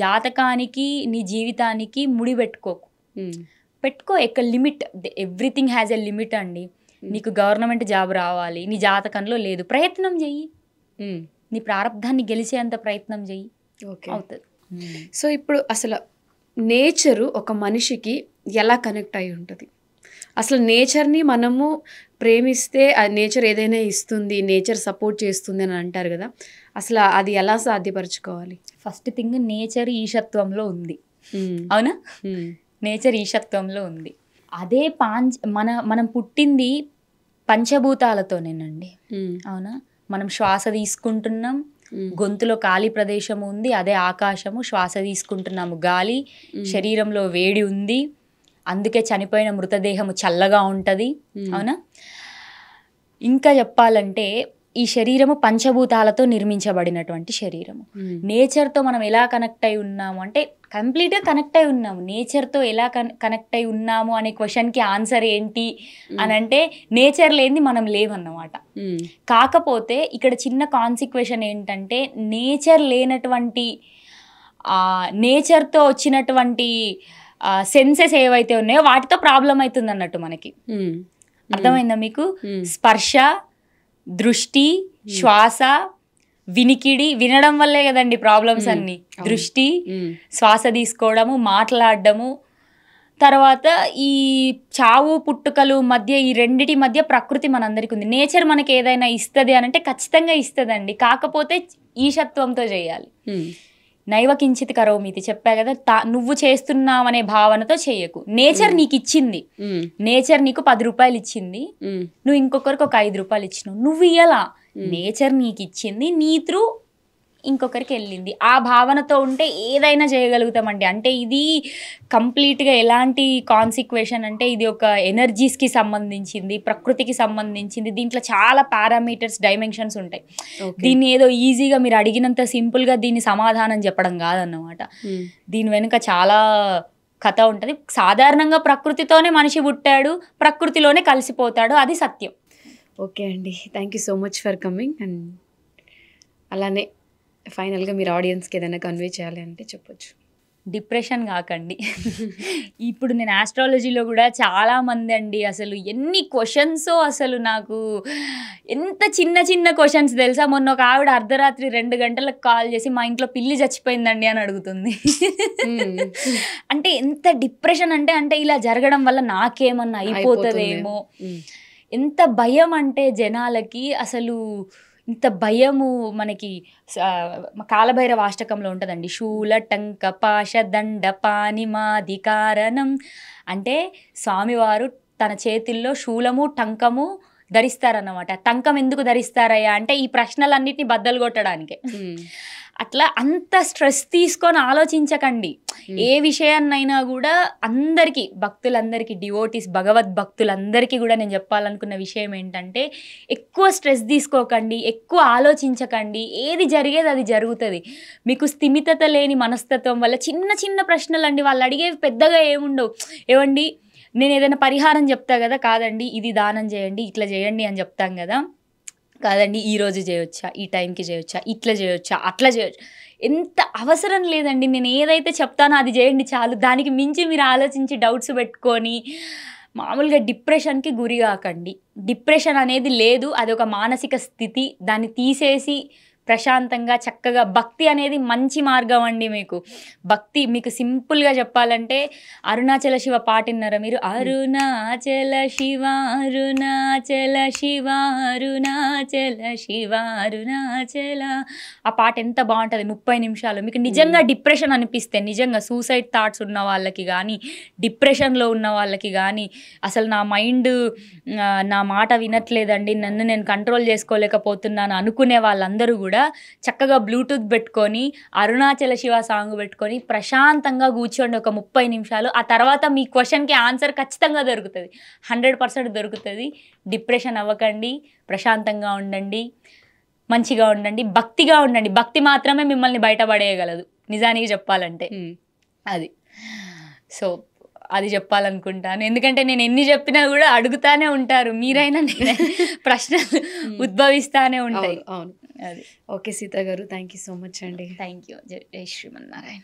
జాతకానికి నీ జీవితానికి ముడి పెట్టుకో ఎక్కడ limit, everything has a limit అండి. నీకు గవర్నమెంట్ జాబ్ రావాలి, నీ జాతకంలో లేదు, ప్రయత్నం చెయ్యి, నీ ప్రారంధాన్ని గెలిచేంత ప్రయత్నం చెయ్యి, అవుతుంది. సో ఇప్పుడు అసలు నేచరు ఒక మనిషికి ఎలా కనెక్ట్ అయి ఉంటుంది? అసలు నేచర్ని మనము ప్రేమిస్తే నేచర్ ఏదైనా ఇస్తుంది, నేచర్ సపోర్ట్ చేస్తుంది అని అంటారు కదా, అసలు అది ఎలా సాధ్యపరచుకోవాలి? ఫస్ట్ థింగ్, నేచర్ ఈశత్వంలో ఉంది, అవునా? నేచర్ ఈశత్వంలో ఉంది. అదే మనం పుట్టింది పంచభూతాలతోనేనండి, అవునా? మనం శ్వాస తీసుకుంటున్నాం, గొంతులో ఖాళీ ప్రదేశం ఉంది, అదే ఆకాశము, శ్వాస తీసుకుంటున్నాము గాలి, శరీరంలో వేడి ఉంది, అందుకే చనిపోయిన మృతదేహము చల్లగా ఉంటుంది. అవునా? ఇంకా చెప్పాలంటే ఈ శరీరము పంచభూతాలతో నిర్మించబడినటువంటి శరీరము. నేచర్తో మనం ఎలా కనెక్ట్ అయి ఉన్నాము అంటే కంప్లీట్గా కనెక్ట్ అయి ఉన్నాము. నేచర్తో ఎలా కనెక్ట్ అయి ఉన్నాము అనే క్వశ్చన్కి ఆన్సర్ ఏంటి అని అంటే నేచర్ లేనిది మనం లేవన్నమాట. కాకపోతే ఇక్కడ చిన్న కాన్సిక్వెషన్ ఏంటంటే నేచర్ లేనటువంటి నేచర్తో వచ్చినటువంటి సెన్సెస్ ఏవైతే ఉన్నాయో వాటితో ప్రాబ్లం అవుతుంది అన్నట్టు మనకి. అర్థమైందా మీకు? స్పర్శ, దృష్టి, శ్వాస, వినికిడి, వినడం వల్లే కదండి ప్రాబ్లమ్స్ అన్ని. దృష్టి, శ్వాస తీసుకోవడము, మాట్లాడడము, తర్వాత ఈ చావు పుట్టుకలు మధ్య ఈ రెండిటి మధ్య ప్రకృతి మనందరికీ ఉంది. నేచర్ మనకి ఏదైనా ఇస్తుంది అని అంటే ఖచ్చితంగా ఇస్తుందండి, కాకపోతే ఈశత్వంతో చేయాలి. నైవ కించిత్ కరోమితి చెప్పా కదా, నువ్వు చేస్తున్నావనే భావనతో చేయకు. నేచర్ నీకు ఇచ్చింది, నేచర్ నీకు 10 రూపాయలు ఇచ్చింది, నువ్వు ఇంకొకరికి ఒక 5 రూపాయలు ఇచ్చినావు, నువ్వు ఇయ్యలా. నేచర్ నీకు ఇచ్చింది, నీ త్రూ ఇంకొకరికి వెళ్ళింది. ఆ భావనతో ఉంటే ఏదైనా చేయగలుగుతామండి. అంటే ఇది కంప్లీట్గా ఎలాంటి కాన్సిక్వేషన్ అంటే ఇది ఒక ఎనర్జీస్కి సంబంధించింది, ప్రకృతికి సంబంధించింది. దీంట్లో చాలా పారామీటర్స్, డైమెన్షన్స్ ఉంటాయి. దీన్ని ఏదో ఈజీగా మీరు అడిగినంత సింపుల్గా దీన్ని సమాధానం చెప్పడం కాదన్నమాట. దీని వెనుక చాలా కథ ఉంటుంది. సాధారణంగా ప్రకృతితోనే మనిషి పుట్టాడు, ప్రకృతిలోనే కలిసిపోతాడు, అది సత్యం. ఓకే అండి, thank you so much for coming. And అలానే ఫైనల్గా మీరు ఆడియన్స్కి ఏదైనా కన్వే చేయాలి అంటే చెప్పొచ్చు. డిప్రెషన్ కాకండి. ఇప్పుడు నేను ఆస్ట్రాలజీలో కూడా చాలామంది అండి అసలు ఎన్ని క్వశ్చన్స్, అసలు నాకు ఎంత చిన్న చిన్న క్వశ్చన్స్ తెలుసా. మొన్న ఒక ఆవిడ అర్ధరాత్రి 2 గంటలకు కాల్ చేసి మా ఇంట్లో పిల్లి చచ్చిపోయిందండి అని అడుగుతుంది. అంటే ఎంత డిప్రెషన్ అంటే ఇలా జరగడం వల్ల నాకేమన్నా అయిపోతుందేమో, ఎంత భయం అంటే జనాలకి. అసలు ఇంత భయము మనకి కాలభైరవ అష్టకంలో ఉంటుందండి. శూల టంక పాశ దండ పానిమాది కారణం అంటే స్వామివారు తన చేతుల్లో శూలము టంకము ధరిస్తారన్నమాట. టంకం ఎందుకు ధరిస్తారయ్యా అంటే ఈ ప్రశ్నలన్నిటిని బద్దలు కొట్టడానికే. అట్లా అంత స్ట్రెస్ తీసుకొని ఆలోచించకండి. ఏ విషయాన్నైనా కూడా అందరికీ, భక్తులందరికీ, డివోటీస్ భగవద్ భక్తులందరికీ కూడా నేను చెప్పాలనుకున్న విషయం ఏంటంటే ఎక్కువ స్ట్రెస్ తీసుకోకండి, ఎక్కువ ఆలోచించకండి. ఏది జరిగేది అది జరుగుతుంది. మీకు స్థిమితత లేని మనస్తత్వం వల్ల చిన్న చిన్న ప్రశ్నలు అండి, వాళ్ళు అడిగేవి పెద్దగా ఏముండవు. ఏమండి నేను ఏదైనా పరిహారం చెప్తా కదా, కాదండి ఇది దానం చేయండి, ఇట్లా చేయండి అని చెప్తాం కదా, కాదండి ఈరోజు చేయొచ్చా, ఈ టైంకి చేయొచ్చా, ఇట్లా చేయొచ్చా, అట్లా చేయొచ్చు. ఎంత అవసరం లేదండి. నేను ఏదైతే చెప్తానో అది చేయండి చాలు. దానికి మించి మీరు ఆలోచించి డౌట్స్ పెట్టుకొని మామూలుగా డిప్రెషన్కి గురి కాకండి. డిప్రెషన్ అనేది లేదు, అది ఒక మానసిక స్థితి. దాన్ని తీసేసి ప్రశాంతంగా చక్కగా భక్తి అనేది మంచి మార్గం అండి. మీకు భక్తి, మీకు సింపుల్గా చెప్పాలంటే అరుణాచల శివ పాట విన్నారా మీరు? అరుణాచల శివ అరుణాచల శివ అరుణాచల శివ అరుణాచల. ఆ పాట ఎంత బాగుంటుంది, 30 నిమిషాలు. మీకు నిజంగా డిప్రెషన్ అనిపిస్తే, నిజంగా సూసైడ్ థాట్స్ ఉన్న వాళ్ళకి కానీ, డిప్రెషన్లో ఉన్న వాళ్ళకి కానీ, అసలు నా మైండ్ నా మాట వినట్లేదండి, నన్ను నేను కంట్రోల్ చేసుకోలేకపోతున్నాను అనుకునే వాళ్ళందరూ కూడా చక్కగా బ్లూటూత్ పెట్టుకొని అరుణాచల శివ సాంగ్ పెట్టుకొని ప్రశాంతంగా కూర్చోండి ఒక 30 నిమిషాలు. ఆ తర్వాత మీ క్వశ్చన్కి ఆన్సర్ ఖచ్చితంగా దొరుకుతుంది, 100% దొరుకుతుంది. డిప్రెషన్ అవ్వకండి, ప్రశాంతంగా ఉండండి, మంచిగా ఉండండి, భక్తిగా ఉండండి. భక్తి మాత్రమే మిమ్మల్ని బయటపడేయగలదు నిజానికి చెప్పాలంటే. అది సో అది చెప్పాలనుకుంటాను. ఎందుకంటే నేను ఎన్ని చెప్పినా కూడా అడుగుతానే ఉంటారు, మీరైనా ప్రశ్నలు ఉద్భవిస్తానే ఉంటాయి. అవును, అది. ఓకే సీత గారు, థ్యాంక్ యూ సో మచ్ అండి. Thank you. జై శ్రీమన్నారాయణ.